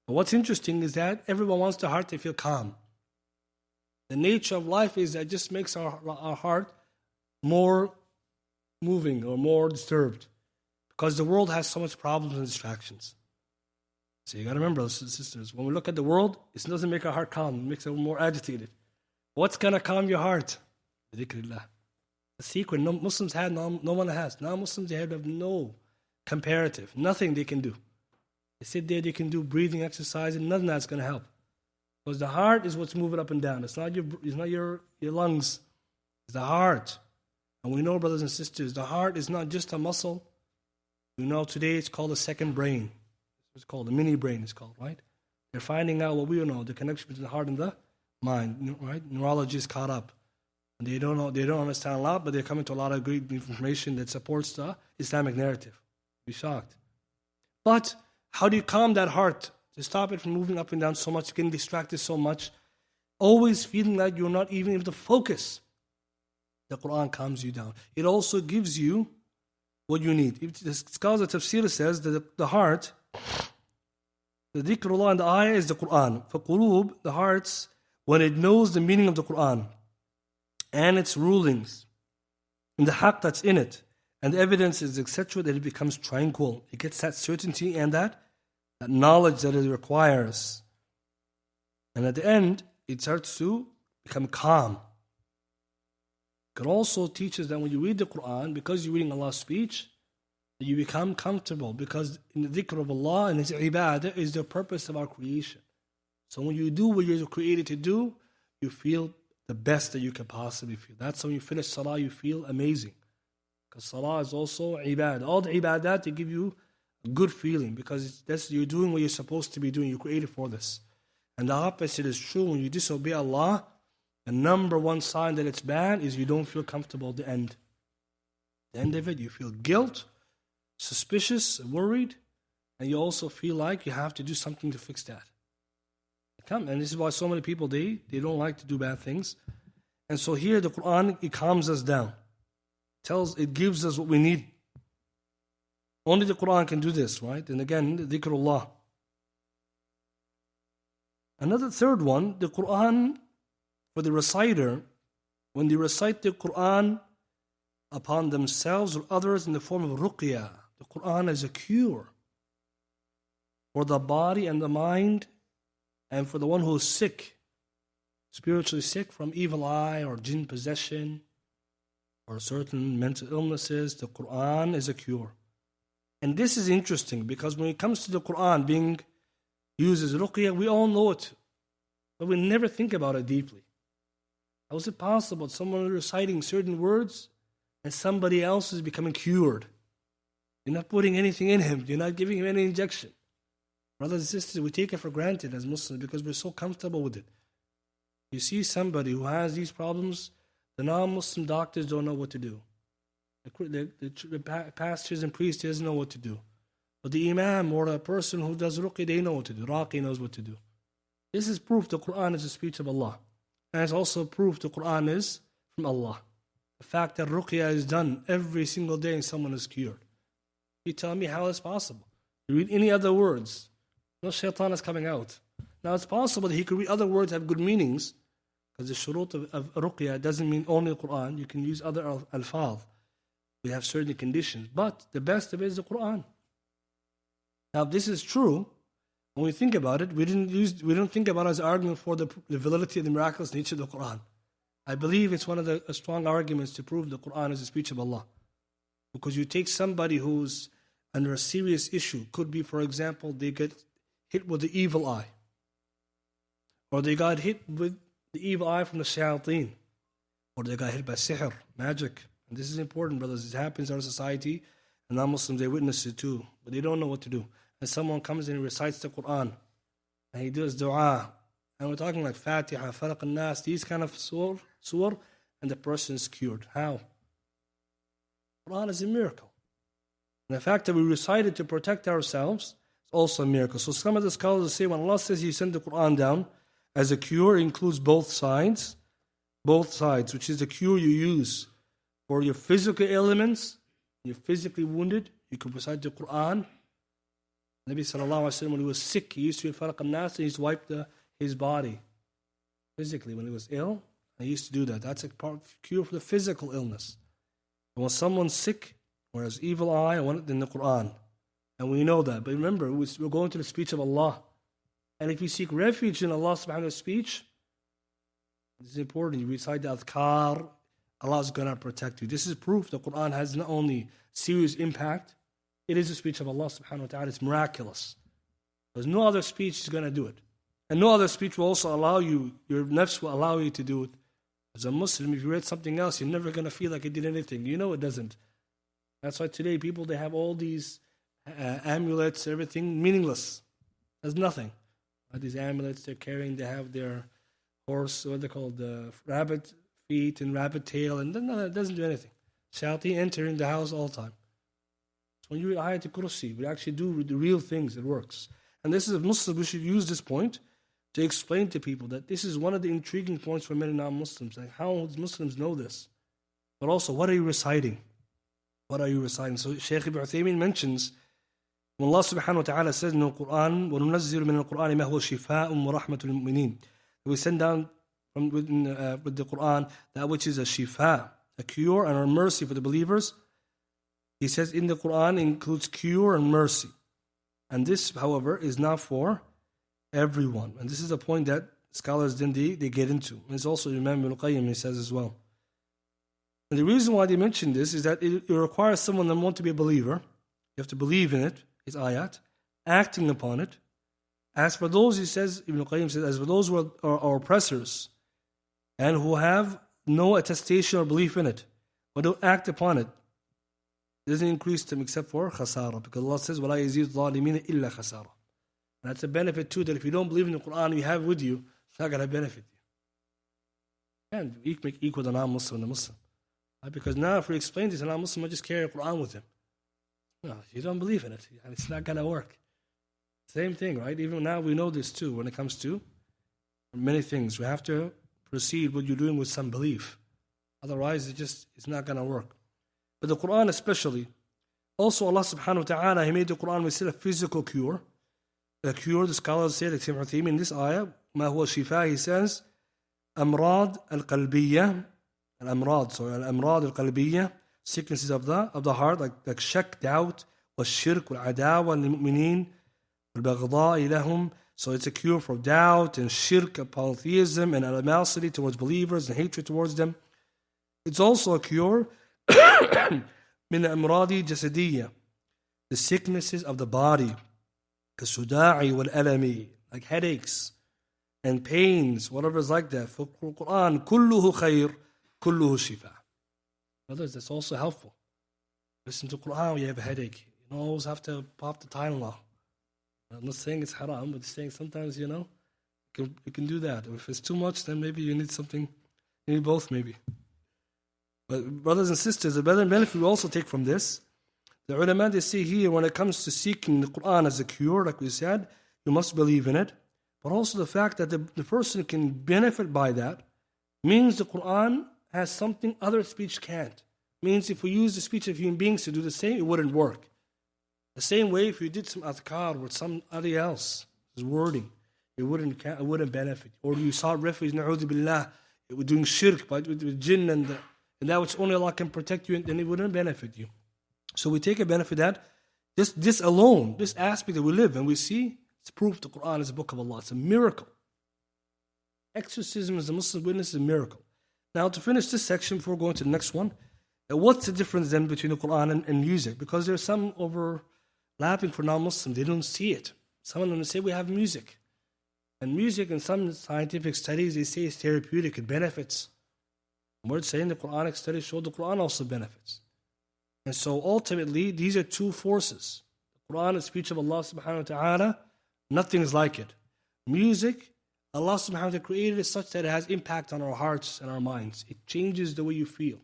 Speaker 1: But what's interesting is that everyone wants their heart to feel calm. The nature of life is that it just makes our heart more moving or more disturbed. Because the world has so much problems and distractions. So you got to remember, brothers and sisters, when we look at the world, it doesn't make our heart calm. It makes it more agitated. What's going to calm your heart? Dhikrillah. A secret no Muslims had, no one has. Now Muslims, they have no comparative, nothing they can do. They sit there, they can do breathing exercise, and nothing that's going to help. Because the heart is what's moving up and down. It's not your lungs. It's the heart. And we know, brothers and sisters, the heart is not just a muscle. We know today it's called a second brain. It's called a mini brain, it's called, right? They're finding out what we know, the connection between the heart and the mind, right? Neurologists caught up. And they don't understand a lot, but they're coming to a lot of great information that supports the Islamic narrative. Be shocked. But how do you calm that heart? To stop it from moving up and down so much, getting distracted so much, always feeling like you're not even able to focus. The Qur'an calms you down. It also gives you what you need. The scholars of tafsir says that the heart, the dhikrullah in the ayah is the Qur'an. For qulub, the hearts, when it knows the meaning of the Qur'an and its rulings and the haqq that's in it and the evidences, etc., that it becomes tranquil. It gets that certainty and that knowledge that it requires. And at the end, it starts to become calm. It also teaches that when you read the Qur'an, because you're reading Allah's speech, you become comfortable, because in the dhikr of Allah and His ibadah is the purpose of our creation. So when you do what you're created to do, you feel the best that you can possibly feel. That's when you finish salah, you feel amazing. Because salah is also ibadah. All the ibadat, they give you a good feeling, because you're doing what you're supposed to be doing. You're created for this. And the opposite is true. When you disobey Allah, the number one sign that it's bad is you don't feel comfortable at the end. At the end of it, you feel guilt, suspicious, worried, and you also feel like you have to do something to fix that. And this is why so many people, they don't like to do bad things. And so here the Qur'an, it calms us down. It gives us what we need. Only the Qur'an can do this, right? And again, the dhikrullah. Another third one, the Qur'an, for the reciter, when they recite the Qur'an upon themselves or others in the form of ruqya, the Qur'an is a cure for the body and the mind, and for the one who is sick, spiritually sick from evil eye or jinn possession or certain mental illnesses, the Qur'an is a cure. And this is interesting, because when it comes to the Qur'an being used as ruqya, we all know it, but we never think about it deeply. How is it possible that someone reciting certain words and somebody else is becoming cured. You're not putting anything in him. You're not giving him any injection. Brothers and sisters, we take it for granted as Muslims because we're so comfortable with it. You see somebody who has these problems, the non-Muslim doctors don't know what to do. The pastors and priests doesn't know what to do. But the imam or a person who does ruqya, they know what to do. Raqi knows what to do. This is proof the Qur'an is the speech of Allah. And it's also proof the Qur'an is from Allah. The fact that ruqya is done every single day and someone is cured. You tell me how it's possible. You read any other words, no shaitan is coming out. Now it's possible that he could read other words that have good meanings, because the shurut of ruqya doesn't mean only the Qur'an. You can use other alfaz. We have certain conditions. But the best of it is the Qur'an. Now if this is true, when we think about it, we don't think about it as an argument for the validity of the miraculous nature of the Qur'an. I believe it's one of the strong arguments to prove the Qur'an is the speech of Allah. Because you take somebody who's under a serious issue, could be, for example, they get hit with the evil eye, or they got hit with the evil eye from the shayateen, or they got hit by sihr, magic. And this is important, brothers. It happens in our society, and non-Muslims, they witness it too, but they don't know what to do. And someone comes in and recites the Qur'an, and he does dua, and we're talking like Fatiha, Falaq al-Nas, these kind of surah, and the person is cured. How? Qur'an is a miracle. And the fact that we recite it to protect ourselves is also a miracle. So some of the scholars say when Allah says He sent the Qur'an down as a cure, it includes both sides, which is the cure you use for your physical ailments. You're physically wounded, you can recite the Qur'an. Nabi sallallahu alaihi wasallam, when he was sick, he used to read Falaq al-Nas and he used to wipe his body physically when he was ill. He used to do that. That's a cure for the physical illness. And when someone's sick, or has evil eye, I want it in the Qur'an. And we know that. But remember, we're going to the speech of Allah. And if you seek refuge in Allah subhanahu wa ta'ala's speech, this is important. You recite the adhkar, Allah is going to protect you. This is proof the Qur'an has not only serious impact, it is the speech of Allah subhanahu wa ta'ala. It's miraculous. There's no other speech is going to do it. And no other speech will also allow you, your nafs will allow you to do it. As a Muslim, if you read something else, you're never going to feel like it did anything. You know it doesn't. That's why today people, they have all these amulets, everything, meaningless. There's nothing. These amulets they're carrying, they have their horse, what they call the rabbit feet and rabbit tail, and it doesn't do anything. Shayateen enter in the house all the time. So when you read Ayatul Kursi, we actually do the real things, it works. And this is, Muslims, we should use this point to explain to people that this is one of the intriguing points for many non-Muslims. Like, how does Muslims know this? But also, what are you reciting? What are you reciting? So Shaykh Ibn Uthaymeen mentions, when Allah subhanahu wa ta'ala says in the Qur'an, وَنُنَزِّلُ مِنَ الْقُرْآنِ مَا هُوَ شِفَاءٌ وَرَحْمَةٌ لِلْمُؤْمِنِينَ. We send down with the Qur'an that which is a shifa, a cure and a mercy for the believers. He says in the Qur'an includes cure and mercy. And this, however, is not for everyone. And this is a point that scholars then they get into. And it's also Imam Ibn Qayyim, he says as well. And the reason why they mention this is that it requires someone that wants to be a believer. You have to believe in it, it's ayat, acting upon it. As for those, he says, Ibn Qayyim says, as for those who are oppressors and who have no attestation or belief in it, but don't act upon it, it doesn't increase them except for khasara. Because Allah says, وَلَا يَزِيدُ الظَّالِمِينَ إِلَّا خَسَارًا. And that's a benefit too, that if you don't believe in the Qur'an you have with you, it's not going to benefit you. And you make equal the non-Muslim and the Muslim. Because now if we explain this, a non-Muslim might just carry the Qur'an with him. No, you don't believe in it, and it's not going to work. Same thing, right? Even now we know this too when it comes to many things. We have to proceed what you're doing with some belief. Otherwise, it's not going to work. But the Qur'an especially, also Allah subhanahu wa ta'ala, He made the Qur'an with a physical cure. A cure, the scholars say, like Ibn Uthaymeen in this ayah, ما هو شفاء, he says, أمراض القلبية, الأمراض القلبية, sicknesses of the heart, like shak, doubt, والشرك والعداوة للمؤمنين والبغضاء لهم. So it's a cure for doubt and shirk, polytheism, and animosity towards believers and hatred towards them. It's also a cure من الأمراض الجسدية, the sicknesses of the body, كالصداع والألم, like headaches and pains, whatever is like that. For Quran, كله خير, كله شفاء. Brothers, that's also helpful. Listen to Qur'an when you have a headache. You don't always have to pop the Tylenol. I'm not saying it's haram, but saying sometimes, you can do that. Or if it's too much, then maybe you need something. You need both, maybe. But brothers and sisters, the better benefit we also take from this, the ulama, they say here, when it comes to seeking the Qur'an as a cure, like we said, you must believe in it. But also the fact that the person can benefit by that means the Qur'an has something other speech can't. Means if we use the speech of human beings to do the same, it wouldn't work. The same way if you did some adhkar with somebody else's wording, it wouldn't benefit. Or you sought refuge, na'udhu billah, doing shirk with jinn and that which only Allah can protect you, then it wouldn't benefit you. So we take a benefit that this alone, this aspect that we live and we see, it's proof the Qur'an is a book of Allah. It's a miracle. Exorcism as a Muslim witness is a miracle. Now to finish this section before going to the next one, what's the difference then between the Qur'an and music? Because there's some overlapping for non-Muslims. They don't see it. Some of them say we have music. And music in some scientific studies, they say it's therapeutic, it benefits. We're saying the Quranic studies show the Qur'an also benefits. And so ultimately, these are two forces. The Qur'an is speech of Allah subhanahu wa ta'ala. Nothing is like it. Music, Allah subhanahu wa ta'ala created it such that it has impact on our hearts and our minds. It changes the way you feel.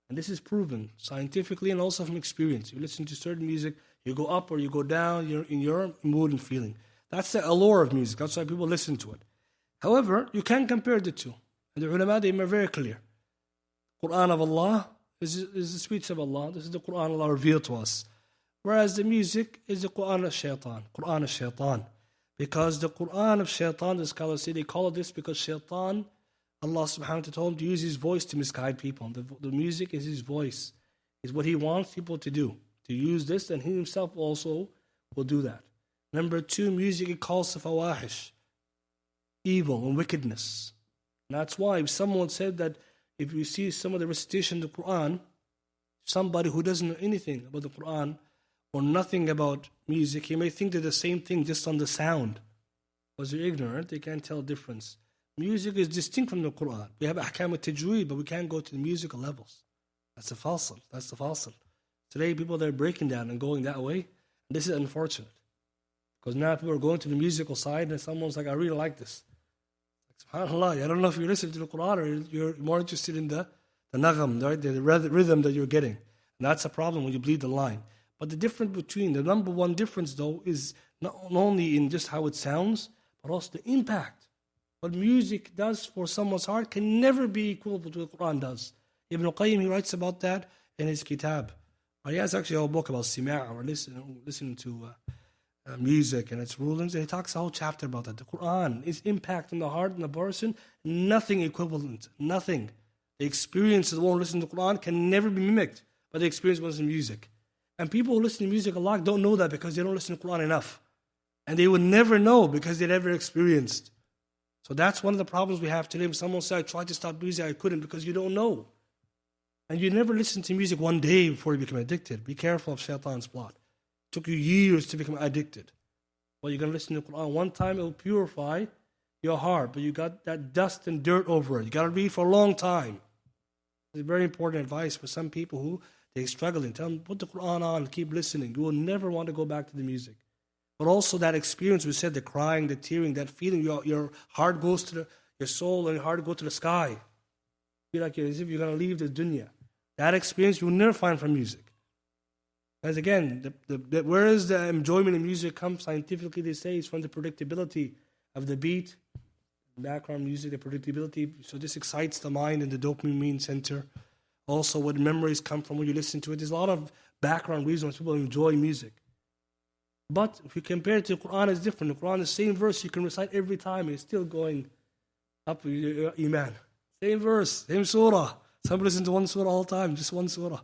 Speaker 1: And this is proven scientifically and also from experience. You listen to certain music, you go up or you go down, you're in your mood and feeling. That's the allure of music. That's why people listen to it. However, you can compare the two. And the ulama, they are very clear. Qur'an of Allah is the speech of Allah. This is the Qur'an Allah revealed to us. Whereas the music is the Qur'an of shaitan. Qur'an of shaitan. Because the Qur'an of shaitan, the scholars say, they call it this because shaitan, Allah subhanahu wa ta'ala told him to use his voice to misguide people. The music is his voice. Is what he wants people to do. To use this, and he himself also will do that. Number two, music, it calls the fawahish. Evil and wickedness. And that's why if someone said that if you see some of the recitation of the Qur'an, somebody who doesn't know anything about the Qur'an or nothing about music, he may think they're the same thing just on the sound. Because they're ignorant, they can't tell the difference. Music is distinct from the Qur'an. We have ahkam al-tajweed, but we can't go to the musical levels. That's the fasil. That's the fasil. Today, people, they're breaking down and going that way. And this is unfortunate. Because now people are going to the musical side and someone's like, I really like this. SubhanAllah, I don't know if you're listening to the Qur'an or you're more interested in the nagham, right? The rhythm that you're getting. And that's a problem when you bleed the line. But the difference between, the number one difference though, is not only in just how it sounds, but also the impact. What music does for someone's heart can never be equivalent to what the Qur'an does. Ibn Qayyim, he writes about that in his kitab. He has actually a whole book about sima' or listening to music and its rulings, and he talks a whole chapter about that. The Qur'an, its impact on the heart and the person, nothing equivalent, nothing. The experience of the one who listens to the Qur'an can never be mimicked by the experience of listening to music. And people who listen to music a lot don't know that because they don't listen to the Qur'an enough. And they would never know because they never experienced. So that's one of the problems we have today. When someone says, I tried to stop music, I couldn't, because you don't know. And you never listen to music one day before you become addicted. Be careful of shaitan's plot. It took you years to become addicted. Well, you're going to listen to the Qur'an one time, it will purify your heart, but you got that dust and dirt over it. You got to read for a long time. It's very important advice for some people who they're struggling. Tell them, put the Qur'an on, keep listening. You will never want to go back to the music. But also that experience, we said, the crying, the tearing, that feeling, your heart goes to your soul and your heart goes to the sky. Feel like as if you're going to leave the dunya. That experience you will never find from music. As again, where is the enjoyment in music come scientifically? They say it's from the predictability of the beat, background music, the predictability. So this excites the mind and the dopamine center. Also, what memories come from when you listen to it. There's a lot of background reasons people enjoy music. But if you compare it to the Qur'an, it's different. The Qur'an, the same verse you can recite every time. It's still going up with your iman. Same verse, same surah. Some listen to one surah all the time, just one surah.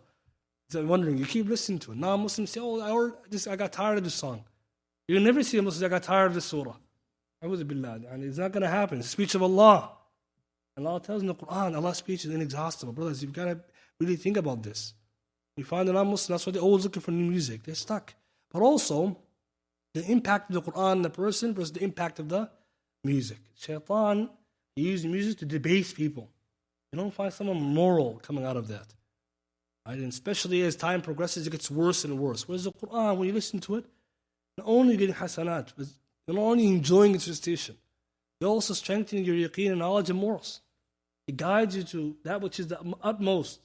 Speaker 1: I'm wondering, you keep listening to it. Now Muslims say, I got tired of this song. You'll never see a Muslim say, I got tired of this surah. A'udhu billah. And it's not going to happen. It's the speech of Allah. And Allah tells in the Qur'an, Allah's speech is inexhaustible. Brothers, you've got to really think about this. You find the non-Muslims, that's why they're always looking for new music. They're stuck. But also, the impact of the Qur'an on the person versus the impact of the music. Shaitan uses music to debase people. You don't find someone moral coming out of that. Right? And especially as time progresses, it gets worse and worse. Whereas the Qur'an, when you listen to it, not only getting hasanat, but you're not only enjoying its recitation, you're also strengthening your yaqeen and knowledge and morals. It guides you to that which is the utmost.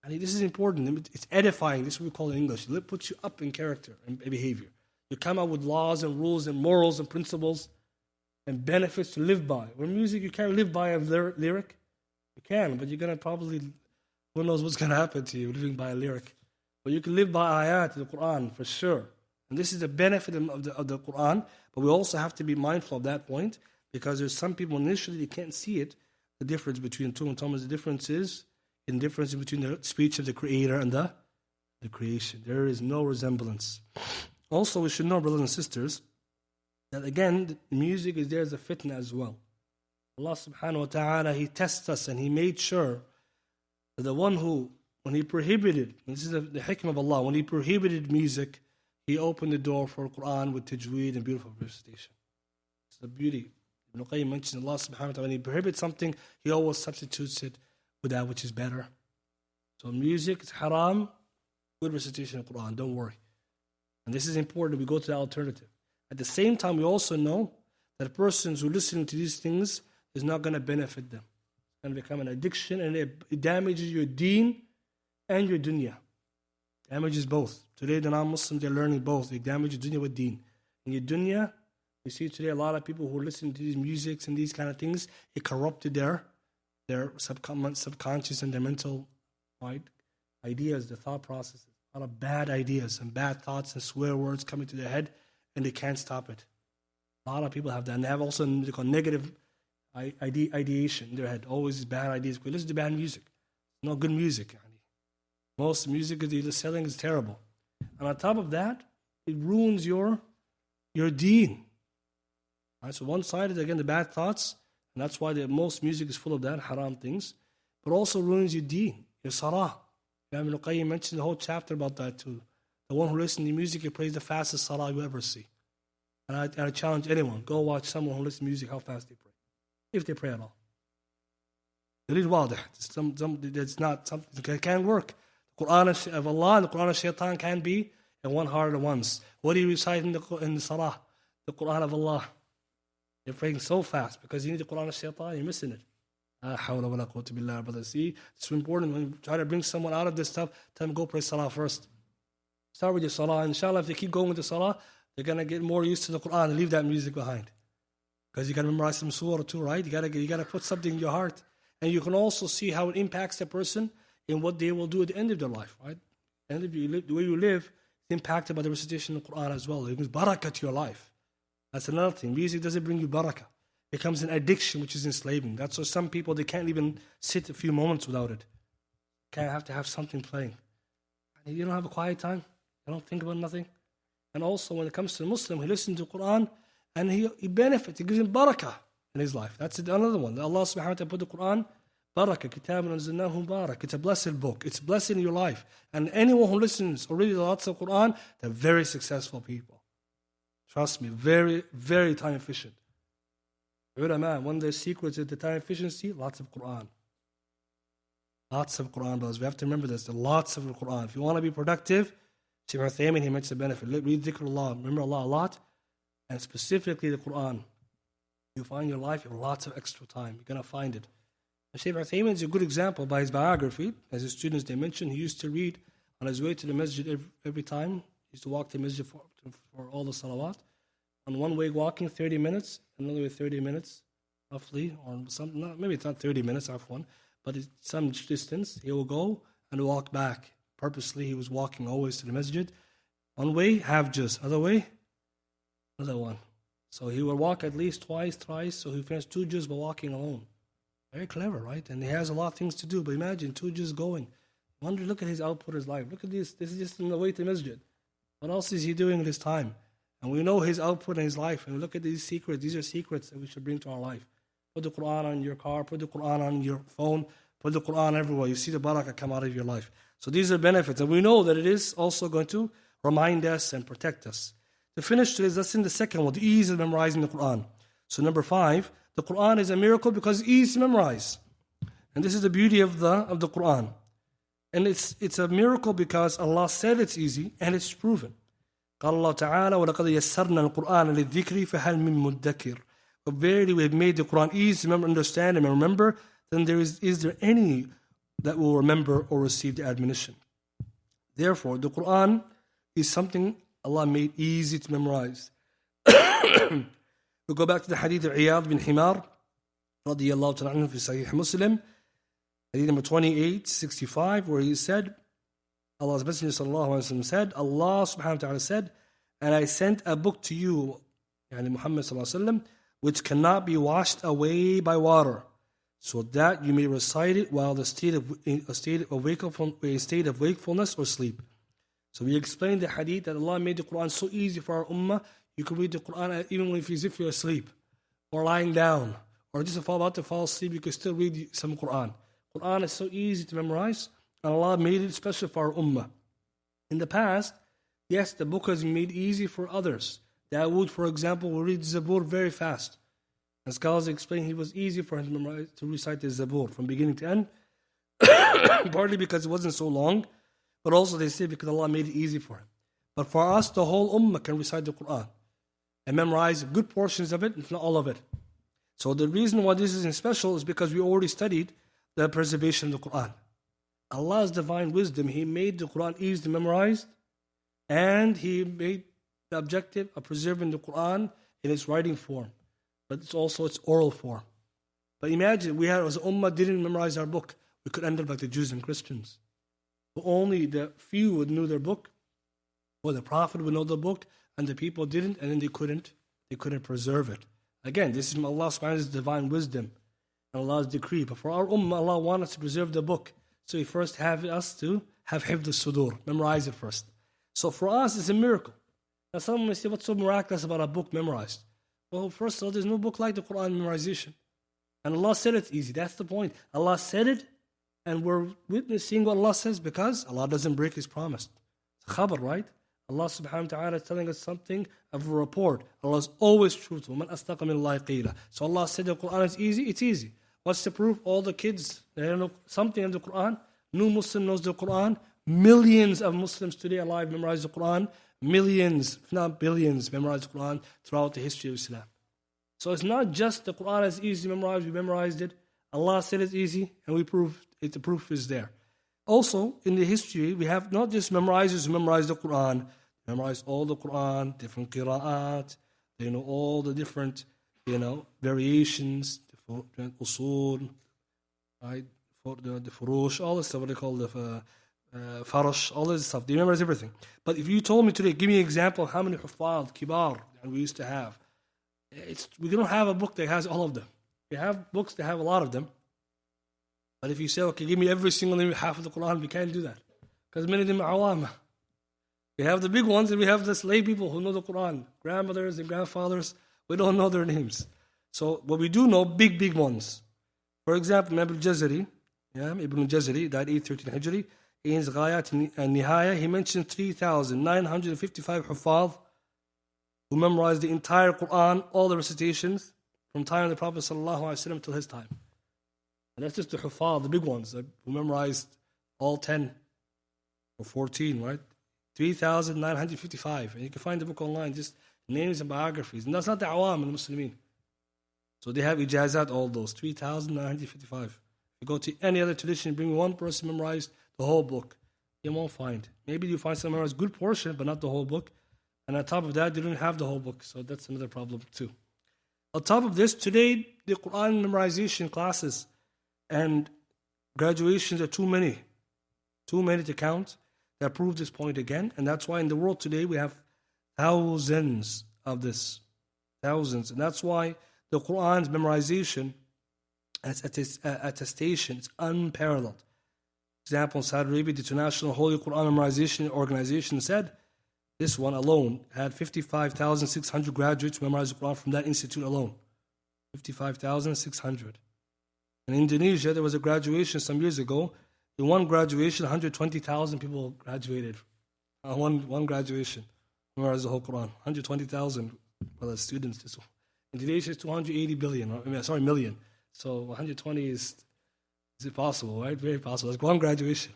Speaker 1: And this is important. It's edifying. This is what we call it in English. It puts you up in character and behavior. You come up with laws and rules and morals and principles and benefits to live by. With music, you can't live by a lyric. You can, but you're going to probably, who knows what's going to happen to you living by a lyric. But you can live by ayat, the Qur'an, for sure. And this is the benefit of the Qur'an, but we also have to be mindful of that point, because there's some people initially they can't see it, the difference between two and Thomas. The difference is in difference between the speech of the Creator and the creation. There is no resemblance. Also, we should know, brothers and sisters, that again, the music is there as a fitna as well. Allah subhanahu wa ta'ala, He tests us and He made sure that the one who, when He prohibited, this is the hikmah of Allah, when He prohibited music, He opened the door for Qur'an with tajweed and beautiful recitation. It's the beauty. Ibn Qayyim mentions Allah subhanahu wa ta'ala, when He prohibits something, He always substitutes it with that which is better. So music is haram, good recitation of Qur'an, don't worry. And this is important, we go to the alternative. At the same time, we also know that persons who are listening to these things is not going to benefit them. It's going to become an addiction, and it damages your deen and your dunya. Damages both. Today, the non-Muslims, they're learning both. They damage your dunya with deen. In your dunya, we see today a lot of people who are listening to these musics and these kind of things, it corrupted their subconscious and their mental ideas, the thought processes. A lot of bad ideas and bad thoughts and swear words coming to their head, and they can't stop it. A lot of people have that. And they have also negative ideation in their head. Always bad ideas. We listen to bad music. No good music. Most music that they're selling is terrible. And on top of that, it ruins your deen. Right, so one side is, again, the bad thoughts. And that's why most music is full of that, haram things. But also ruins your deen, your salah. Ibn Qayyim mentioned the whole chapter about that too. The one who listens to music, he plays the fastest salah you ever see. And I challenge anyone, go watch someone who listens to music, how fast they pray. If they pray at all. It is wadah. It's not something, it can't work. The Qur'an of Allah and the Qur'an of Shaitan can be in one heart at once. What do you recite in the salah? The Qur'an of Allah. You're praying so fast because you need the Qur'an of Shaitan, you're missing it. Brother. See, it's important when you try to bring someone out of this stuff, tell them go pray salah first. Start with your salah. Inshallah, if they keep going with the salah, they're going to get more used to the Qur'an and leave that music behind. Because you got to memorize some surah too, right? You got to put something in your heart. And you can also see how it impacts the person in what they will do at the end of their life, right? The way you live is impacted by the recitation of the Qur'an as well. It brings barakah to your life. That's another thing. Music doesn't bring you barakah. It becomes an addiction, which is enslaving. That's why some people, they can't even sit a few moments without it. Can't have to have something playing. You don't have a quiet time. You don't think about nothing. And also, when it comes to the Muslim, he listens to the Qur'an and he benefits. It gives him barakah in his life. That's another one. Allah subhanahu wa ta'ala put the Qur'an, barakah, kitabun anzalnahu barak. It's a blessed book. It's a blessing in your life. And anyone who listens or reads lots of Qur'an, they're very successful people. Trust me, very, very time efficient. Ulama, one of their secrets is the time efficiency, lots of Qur'an. Lots of Qur'an, brothers. We have to remember this. There are lots of Qur'an. If you want to be productive, Shaykh Uthaymin, he mentions the benefit. Read dhikrullah. Remember Allah a lot. And specifically the Qur'an. You find your life, you have lots of extra time. You're going to find it. And Shaykh Uthaymin is a good example by his biography. As his students, they mentioned, he used to read on his way to the masjid every time. He used to walk to the masjid for all the salawat. On one way walking 30 minutes, another way 30 minutes, roughly, or some, maybe it's not 30 minutes, afwan, but it's some distance. He will go and walk back. Purposely, he was walking always to the masjid. One way, half juz. Other way, another one. So he will walk at least twice, thrice, so he finished 2 juz by walking alone. Very clever, right? And he has a lot of things to do, but imagine 2 juz going. Wonder, look at his output of his life. Look at this. This is just on the way to the masjid. What else is he doing with his time? And we know his output in his life. And we look at these secrets. These are secrets that we should bring to our life. Put the Qur'an on your car. Put the Qur'an on your phone. Put the Qur'an everywhere. You see the barakah come out of your life. So these are benefits. And we know that it is also going to remind us and protect us. To finish today's lesson, the second one, the ease of memorizing the Qur'an. So number 5, the Qur'an is a miracle because it's easy to memorize. And this is the beauty of the Qur'an. And it's a miracle because Allah said it's easy and it's proven. قال الله تعالى ولقد يسرنا القرآن للذكر فهل من مدكر. But verily we have made the Quran easy to remember, understand, and remember. Then is there any that will remember or receive the admonition? Therefore, the Quran is something Allah made easy to memorize. We go back to the hadith of Iyad bin Himar radiyallahu ta'ala anhu fi Sahih Muslim, hadith number 2865, where he said, Allah's Messenger sallallahu alaihi wasallam said, Allah subhanahu wa ta'ala said, and I sent a book to you, yani Muhammad sallallahu alaihi wasallam, which cannot be washed away by water, so that you may recite it while in a state of wakefulness or sleep. So we explained the hadith that Allah made the Quran so easy for our ummah. You can read the Quran even if you're asleep or lying down or just about to fall asleep. You can still read some Quran. Quran is so easy to memorize, and Allah made it special for our ummah. In the past, yes, the book has been made easy for others. Dawood, for example, will read Zabur very fast. As scholars explain, it was easy for him to recite the Zabur from beginning to end, partly because it wasn't so long, but also they say because Allah made it easy for him. But for us, the whole ummah can recite the Quran and memorize good portions of it, if not all of it. So the reason why this isn't special is because we already studied the preservation of the Quran. Allah's divine wisdom, He made the Quran easy to memorize, and He made the objective of preserving the Quran in its writing form, but it's also its oral form. But imagine we had, as ummah, didn't memorize our book, we could end up like the Jews and Christians. But only the few would know their book, or the Prophet would know the book, and the people didn't, and then they couldn't preserve it. Again, this is from Allah subhanahu wa ta'ala's divine wisdom and Allah's decree. But for our ummah, Allah wants us to preserve the book. So He first have us to have hifd al-sudur, memorize it first. So for us, it's a miracle. Now someone may say, what's so miraculous about a book memorized? Well, first of all, there's no book like the Quran memorization. And Allah said it's easy. That's the point. Allah said it, and we're witnessing what Allah says because Allah doesn't break His promise. It's a khabar, right? Allah subhanahu wa ta'ala is telling us something of a report. Allah is always truthful. Man astaqa min Allahi qila. So Allah said the Quran is easy, it's easy. What's the proof? All the kids, they don't know something of the Quran. No Muslim knows the Quran. Millions of Muslims today alive memorize the Quran. Millions, if not billions, memorize the Quran throughout the history of Islam. So it's not just the Quran is easy to memorize, we memorized it. Allah said it's easy, and we proved it, the proof is there. Also, in the history, we have not just memorizers who memorize the Quran, memorize all the Quran, different qira'at, they know all the different, variations, different usul, right? For the furush, all this stuff, what they call the farash, all this stuff. They memorize everything. But if you told me today, give me an example of how many huffaz, kibar, we used to have. We don't have a book that has all of them. We have books that have a lot of them. But if you say, okay, give me every single name, half of the Quran, we can't do that. Because many of them are awam. We have the big ones, and we have the lay people who know the Quran. Grandmothers and grandfathers, we don't know their names. So, what we do know, big ones. For example, Ibn al-Jazari, Ibn al-Jazari, died 813 Hijri. In his Ghayat and Nihaya, he mentioned 3,955 huffaz who memorized the entire Quran, all the recitations, from time of the Prophet ﷺ till his time. And that's just the huffaz, the big ones, who memorized all 10 or 14, right? 3,955. And you can find the book online, just names and biographies. And that's not the awam and the Muslimin. So they have ijazat, all those, 3,955. If you go to any other tradition, bring one person memorized the whole book, you won't find. Maybe you find someone memorized a good portion, but not the whole book. And on top of that, they don't have the whole book. So that's another problem too. On top of this, today, the Quran memorization classes and graduations are too many. Too many to count. That proves this point again. And that's why in the world today, we have thousands of this. Thousands. And that's why the Quran's memorization and its attestation is unparalleled. For example, in Saudi Arabia, the International Holy Quran Memorization Organization said this one alone had 55,600 graduates memorize the Quran from that institute alone. 55,600. In Indonesia, there was a graduation some years ago. In one graduation, 120,000 people graduated. One graduation memorized the whole Quran. 120,000 students. Indonesia is 280 million. So 120 is it possible, right? Very possible. That's one graduation.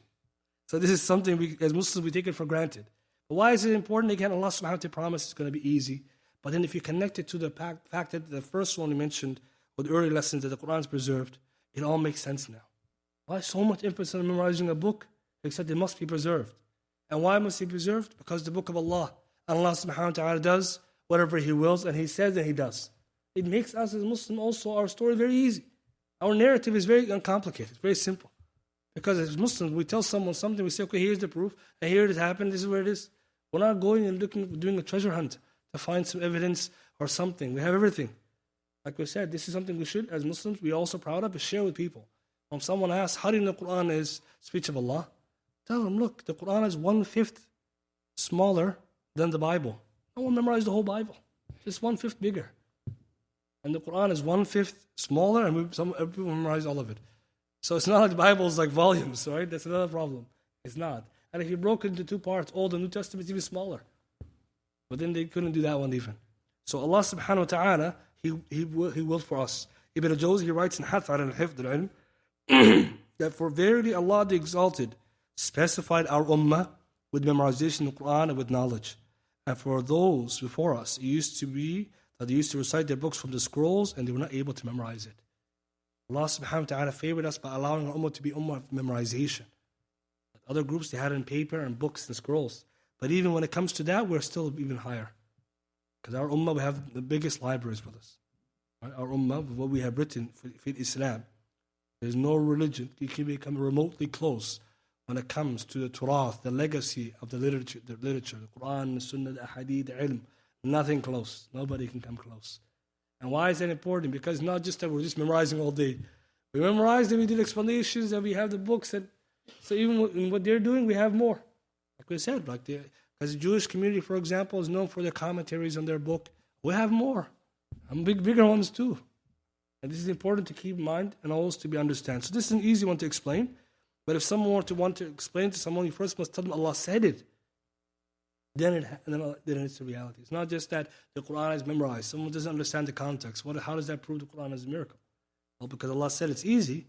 Speaker 1: So this is something we, as Muslims, we take it for granted. But why is it important? Again, Allah subhanahu wa ta'ala promised it's going to be easy. But then if you connect it to the fact that the first one you mentioned, with early lessons that the Qur'an is preserved, it all makes sense now. Why so much emphasis on memorizing a book? Except it must be preserved. And why must it be preserved? Because the book of Allah. And Allah subhanahu wa ta'ala does whatever He wills, and He says that He does. It makes us as Muslims also our story very easy. Our narrative is very uncomplicated, very simple. Because as Muslims, we tell someone something, we say, okay, here's the proof, and here it happened, this is where it is. We're not going and doing a treasure hunt to find some evidence or something. We have everything. Like we said, this is something we should, as Muslims, be also proud of and share with people. When someone asks, how do you know the Qur'an is speech of Allah? Tell them, look, the Qur'an is 1/5 smaller than the Bible. No one memorized the whole Bible. Just 1/5 bigger. And the Qur'an is 1/5 smaller, and some people memorize all of it. So it's not like the Bible is like volumes, right? That's another problem. It's not. And if you broke it into two parts, Old and New Testament is even smaller. But then they couldn't do that one even. So Allah subhanahu wa ta'ala, He willed for us. Ibn al-Jawzi, he writes in Hath al-Hifd al-Ilm, that for verily Allah the Exalted specified our ummah with memorization of the Qur'an and with knowledge. And for those before us, it used to be that they used to recite their books from the scrolls and they were not able to memorize it. Allah subhanahu wa ta'ala favored us by allowing our ummah to be ummah of memorization. Other groups, they had it in paper and books and scrolls. But even when it comes to that, we're still even higher. Because our ummah, we have the biggest libraries with us. Right? Our ummah, what we have written for Islam, there's no religion you can become remotely close when it comes to the turath, the legacy of the literature, the Qur'an, the Sunnah, the Hadith, the ilm. Nothing close. Nobody can come close. And why is that important? Because not just that we're just memorizing all day. We memorize, then we did explanations, and we have the books. And so even in what they're doing, we have more. Like we said, because the Jewish community, for example, is known for their commentaries on their book. We have more. And bigger ones too. And this is important to keep in mind and always to be understood. So this is an easy one to explain. But if someone want to explain to someone, you first must tell them Allah said it. Then it's a reality. It's not just that the Qur'an is memorized. Someone doesn't understand the context. How does that prove the Qur'an is a miracle? Well, because Allah said it's easy,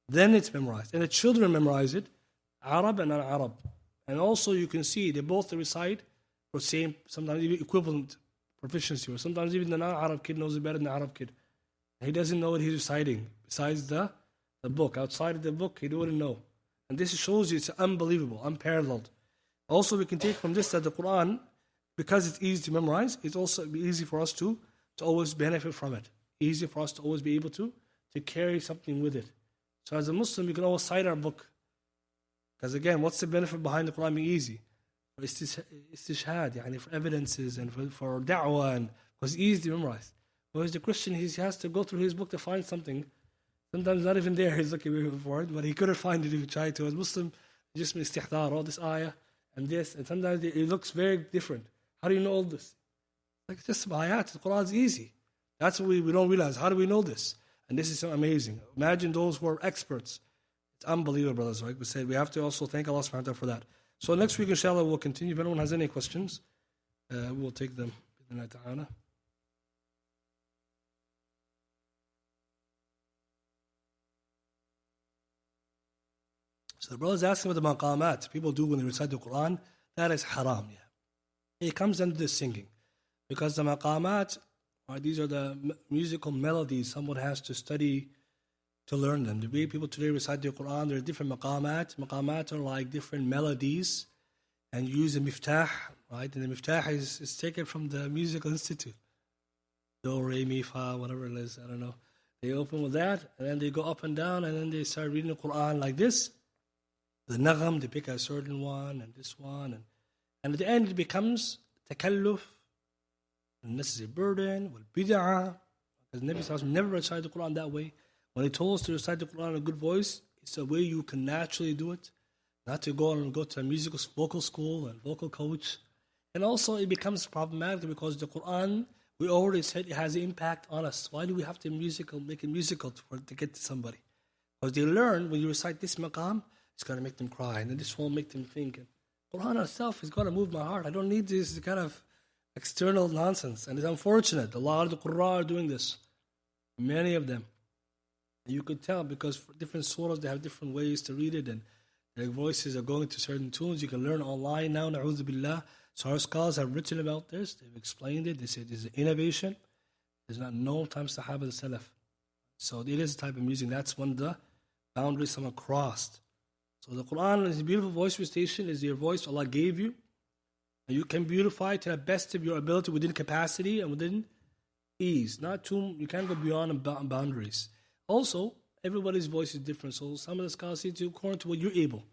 Speaker 1: then it's memorized. And the children memorize it, Arab and non-Arab. And also you can see they both recite for same, sometimes even equivalent proficiency. Or sometimes even the non-Arab kid knows it better than the Arab kid. He doesn't know what he's reciting besides the book. Outside of the book, he wouldn't know. And this shows you it's unbelievable, unparalleled. Also, we can take from this that the Qur'an, because it's easy to memorize, it's also easy for us to always benefit from it. Easy for us to always be able to carry something with it. So as a Muslim, you can always cite our book. Because again, what's the benefit behind the Qur'an being easy? For istishhad, for evidences and for da'wah, and because it's easy to memorize. Whereas the Christian, he has to go through his book to find something. Sometimes not even there, he's looking for it, but he couldn't find it if he tried to. As Muslim, just istihdar, all this ayah, and this, and sometimes it looks very different. How do you know all this? Like just some ayat, the Qur'an is easy. That's what we don't realize. How do we know this? And this is so amazing. Imagine those who are experts. It's unbelievable, brothers. Like we said, we have to also thank Allah subhanahu wa ta'ala for that. So next week, inshallah, we'll continue. If anyone has any questions, we'll take them. So the brother is asking what the maqamat people do when they recite the Qur'an. That is haram. Yeah. It comes under the singing. Because the maqamat, these are the musical melodies someone has to study to learn them. The way people today recite the Qur'an, there are different maqamat. Maqamat are like different melodies. And you use a miftah, right? And the miftah is taken from the musical institute. Do, re, mi, fa, whatever it is, I don't know. They open with that, and then they go up and down, and then they start reading the Qur'an like this. The nagham, they pick a certain one, and this one. And at the end, it becomes takalluf, unnecessary burden, bid'ah. Because Nabi Sallallahu never recited the Qur'an that way. When he told us to recite the Qur'an in a good voice, it's a way you can naturally do it. Not to go to a vocal school and vocal coach. And also, it becomes problematic because the Qur'an, we already said it has an impact on us. Why do we have to make it musical to get to somebody? Because they learn when you recite this maqam, it's going to make them cry, and then this will make them think. And Qur'an itself is going to move my heart. I don't need this kind of external nonsense. And it's unfortunate. A lot of the Qur'an are doing this. Many of them. And you could tell because for different surahs, they have different ways to read it, and Their voices are going to certain tunes. You can learn online now, na'udhu billah. So our scholars have written about this. They've explained it. They say this is an innovation. There's not no time Sahaba and Salaf. So it is a type of music. That's when the boundaries someone crossed. So the Qur'an is a beautiful voice recitation, is your voice Allah gave you. And you can beautify it to the best of your ability within capacity and within ease. Not too, you can't go beyond boundaries. Also, everybody's voice is different. So some of the scholars say to according to what you're able.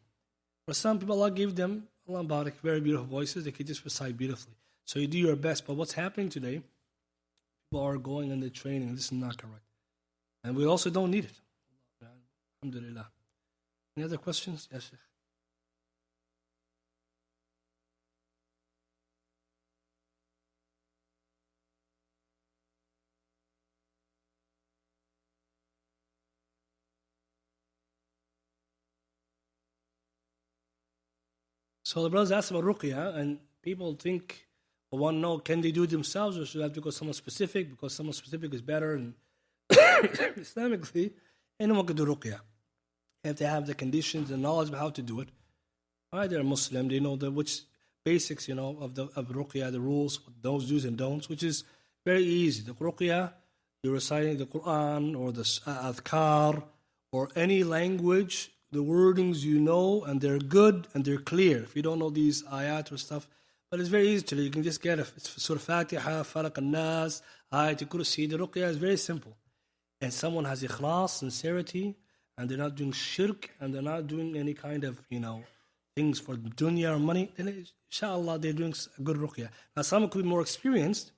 Speaker 1: For some people, Allah gave them, Allah barak, very beautiful voices. They can just recite beautifully. So you do your best. But what's happening today, people are going on the training. This is not correct. And we also don't need it. Alhamdulillah. Any other questions? Yes, Sheikh. So the brothers asked about ruqya, and people think, or want to know, can they do it themselves, or should I have to go someone specific, because someone specific is better? And Islamically, anyone can do ruqya if they have the conditions and knowledge of how to do it. All right, they're Muslim, they know the which basics, of ruqya, the rules, those do's and don'ts, which is very easy. The ruqya, you're reciting the Qur'an or the adhkar or any language, the wordings you know, and they're good and they're clear. If you don't know these ayat or stuff, but it's very easy to do. You can just get it. It's Surah Fatiha, Falaq al-Nas, Ayat al-Kursi. The ruqya is very simple. And someone has ikhlas, sincerity, and they're not doing shirk, and they're not doing any kind of, things for dunya or money, then inshallah they're doing a good ruqya. Now someone could be more experienced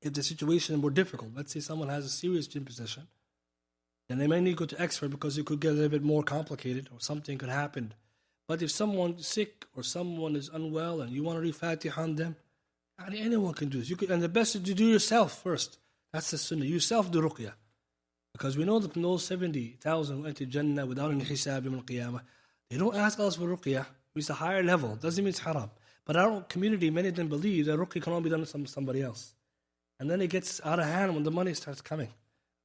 Speaker 1: if the situation is more difficult. Let's say someone has a serious jinn possession, then they may need to go to expert because it could get a little bit more complicated or something could happen. But if someone's sick or someone is unwell and you want to read Fatiha on them, anyone can do this. And the best is to do yourself first. That's the sunnah. Yourself do ruqya. Because we know that those 70,000 who enter Jannah without any hisab in al-Qiyamah, they don't ask us for ruqya. It's a higher level. Doesn't mean it's haram. But our community, many of them believe that ruqya can only be done to somebody else. And then it gets out of hand when the money starts coming.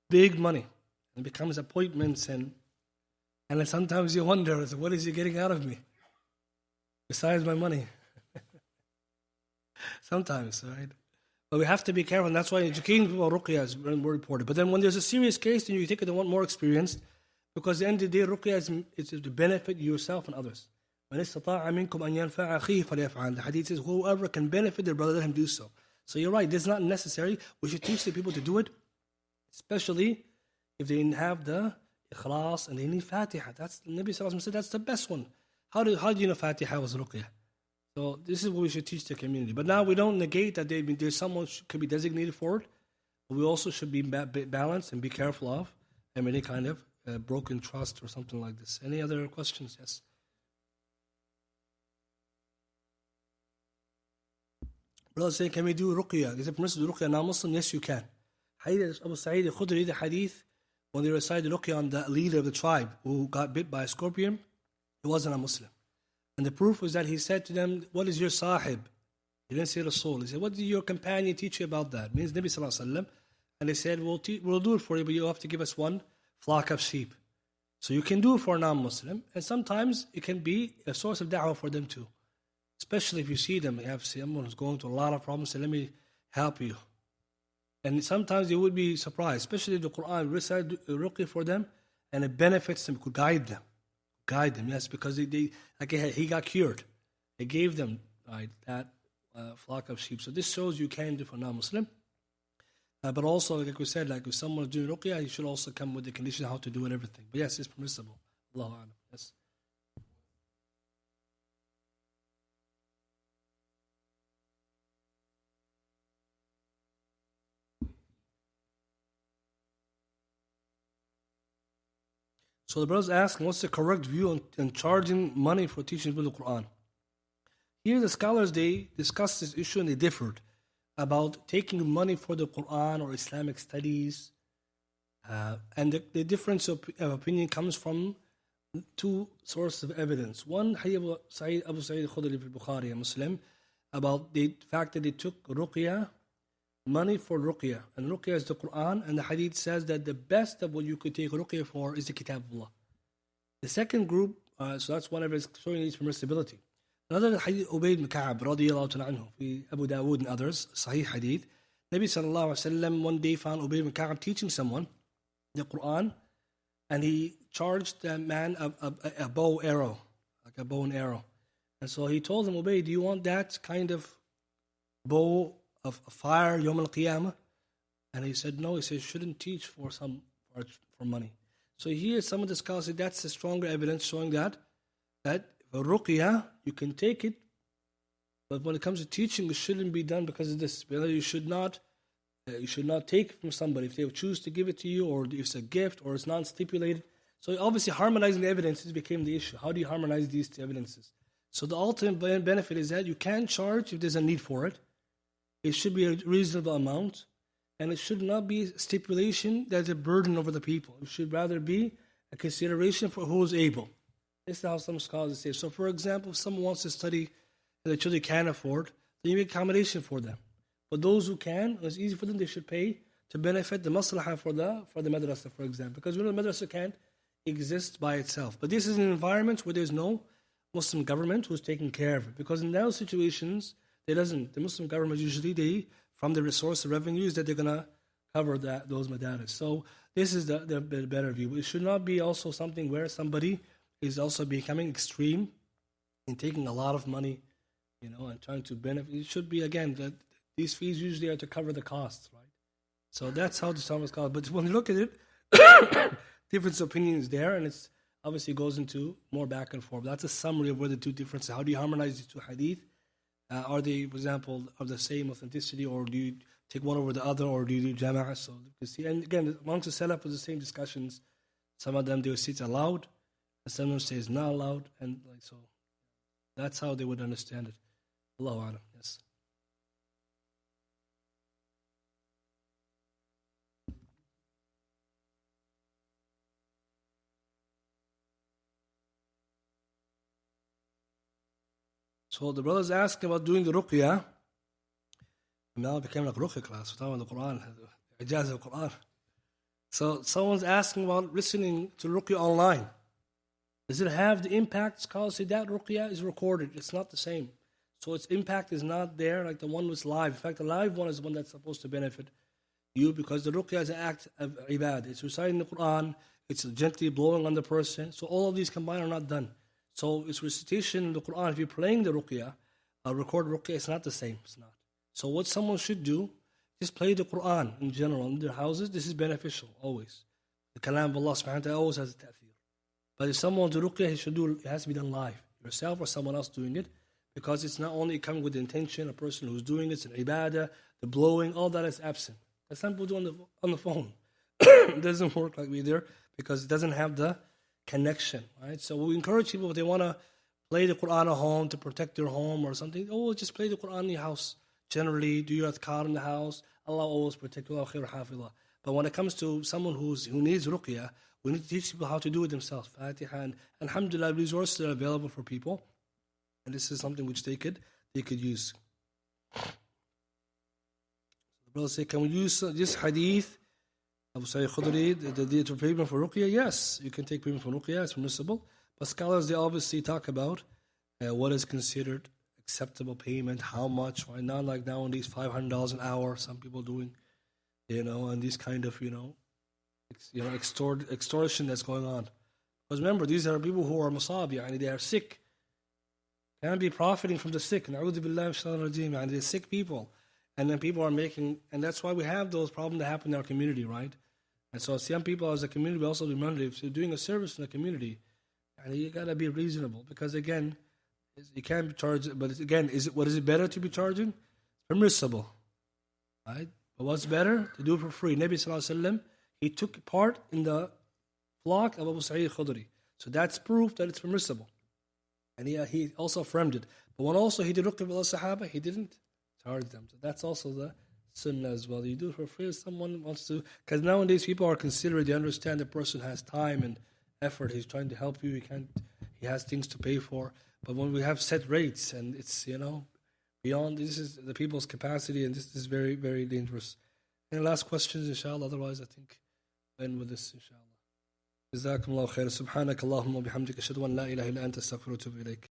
Speaker 1: Big money. It becomes appointments and then sometimes you wonder, what is he getting out of me? Besides my money. Sometimes, right? But we have to be careful, and that's why educating people about ruqya is very important. But then when there's a serious case, then you take it to one more experienced, because at the end of the day, ruqya is to benefit yourself and others. The hadith says, whoever can benefit their brother, let him do so. So you're right, it's not necessary. We should teach the people to do it, especially if they have the ikhlas and they need Fatiha. That's the Nabi Sallallahu Alaihi Wasallam said that's the best one. How do you know Fatiha was ruqya? So this is what we should teach the community. But now we don't negate that there's someone could be designated for it. But we also should be balanced and be careful of any kind of broken trust or something like this. Any other questions? Yes. Brother saying, can we do ruqya? Is it permissible to do ruqya non-Muslim? Yes, you can. Hadith Abu Sa'id al-Khudri, the hadith, when they recited ruqya on the leader of the tribe who got bit by a scorpion, he wasn't a Muslim. And the proof was that he said to them, what is your sahib? He didn't say Rasul. He said, what did your companion teach you about that? It means Nabi Sallallahu Alaihi Wasallam. And they said, we'll do it for you, but you have to give us one flock of sheep. So you can do it for a non-Muslim. And sometimes it can be a source of da'wah for them too. Especially if you see them, you have someone who's going through a lot of problems, say, let me help you. And sometimes you would be surprised, especially if the Qur'an recite ruqya for them, and it benefits them, could guide them. Guide them, yes, because he got cured. They gave them that flock of sheep. So this shows you can do for non-Muslim. But also, like we said, like if someone is doing ruqya, he should also come with the condition how to do and everything. But yes, it's permissible. Allahu A'lam. Yes. So the brother's asking, what's the correct view on charging money for teaching the Qur'an? Here the scholars, they discussed this issue and they differed about taking money for the Qur'an or Islamic studies. And the difference of opinion comes from two sources of evidence. One, Abu Sa'id al-Khudri fi Bukhari, a Muslim, about the fact that they took ruqya, money for ruqya. And ruqya is the Qur'an, and the hadith says that the best of what you could take ruqya for is the kitab of Allah. The second group So that's one of his showing its permissibility. Another hadith, Ubayd bin Ka'ab, radiyallahu ta'ala anhu, fi Abu Dawood and others, Sahih hadith. Nabi sallallahu alayhi wa sallam one day found Ubayd bin Ka'ab teaching someone the Qur'an, and he charged that man a bow arrow, like a bow and arrow. And so he told him, Ubayd, do you want that kind of bow of fire, Yawm al-Qiyamah? And he said, no. He said, shouldn't teach for money. So here some of the scholars say that's a stronger evidence showing that ruqya, you can take it, but when it comes to teaching, it shouldn't be done because of this. You should not take it from somebody if they choose to give it to you, or if it's a gift, or it's non-stipulated. So obviously harmonizing the evidences became the issue. How do you harmonize these two evidences? So the ultimate benefit is that you can charge if there's a need for it. It should be a reasonable amount, and it should not be a stipulation that's a burden over the people. It should rather be a consideration for who is able. This is how some scholars say. So for example, if someone wants to study that the children can't afford, then you make accommodation for them. But those who can, it's easy for them, they should pay to benefit the maslahah for the madrasa, for example. Because we know the madrasa can't exist by itself. But this is an environment where there's no Muslim government who's taking care of it. Because in those situations, the Muslim government usually, from the resource, the revenues, that they're going to cover those madaris. So this is the better view. It should not be also something where somebody is also becoming extreme in taking a lot of money, and trying to benefit. It should be, again, that these fees usually are to cover the costs, right? So that's how the Islam is called. But when you look at it, different opinions there, and it's obviously goes into more back and forth. That's a summary of where the two differences. How do you harmonize these two hadith? Are they, for example, of the same authenticity, or do you take one over the other, or do you do jama'ah? So you can see, and again, amongst the salaf, was the same discussions. Some of them they would say it's allowed, and some of them say it's not allowed, and so that's how they would understand it. Allahu A'lam. Yes. So the brother's asking about doing the ruqya. Now it became like ruqya class. We're talking about the Qur'an, إعجاز of Qur'an. So someone's asking about listening to ruqya online. Does it have the impact? Scholars say that ruqya is recorded. It's not the same. So its impact is not there like the one was live. In fact, the live one is the one that's supposed to benefit you, because the ruqya is an act of ibad. It's reciting the Qur'an. It's gently blowing on the person. So all of these combined are not done. So it's recitation in the Qur'an. If you're playing the ruqya, record ruqya, it's not the same. It's not. So what someone should do, just play the Qur'an in general in their houses. This is beneficial always. The kalam of Allah subhanahu wa ta'ala always has a ta'thir. But if someone wants to ruqya, it has to be done live. Yourself or someone else doing it. Because it's not only coming with the intention, a person who's doing it, it's an ibadah, the blowing, all that is absent. That's some people do on the phone. It doesn't work like either, because it doesn't have the connection, right? So we encourage people, if they want to play the Qur'an at home to protect their home or something, just play the Qur'an in your house. Generally, do your adhkar in the house. Allah always protect you. But when it comes to someone who needs ruqya, we need to teach people how to do it themselves. Fatiha, and alhamdulillah, resources are available for people. And this is something which they could use. The brother said, can we use this hadith, Abu Sa'id Khudri, the payment for ruqya? Yes, you can take payment for ruqya, it's permissible. But scholars, they obviously talk about what is considered acceptable payment, how much, why not like nowadays $500 an hour, some people doing, and these kind of, extortion that's going on. Because remember, these are people who are masabi, they are sick. Can't be profiting from the sick. They're sick people. And then people are making, and that's why we have those problems that happen in our community, right? And so some people as a community, we also remember, if you're doing a service in the community, you got to be reasonable. Because again, you can't be charged, but again, is it better to be charging? Permissible. Right? But what's better? To do it for free. Nabi Sallallahu Alaihi Wasallam, he took part in the flock of Abu Sa'id Khudri. So that's proof that it's permissible. And he also affirmed it. But when also he did ruqya with the Sahaba, he didn't charge them. So that's also the sunnah as well. You do it for free if someone wants to. Because nowadays people are considerate. They understand the person has time and effort. He's trying to help you. He has things to pay for. But when we have set rates and it's, beyond, this is the people's capacity, and this is very, very dangerous. Any last questions, inshallah? Otherwise, I think we'll end with this, inshallah. جزاكم الله خير. سبحانك اللهم وبحمدك أشهد أن لا إله إلا أنت أستغفرك وأتوب إليك.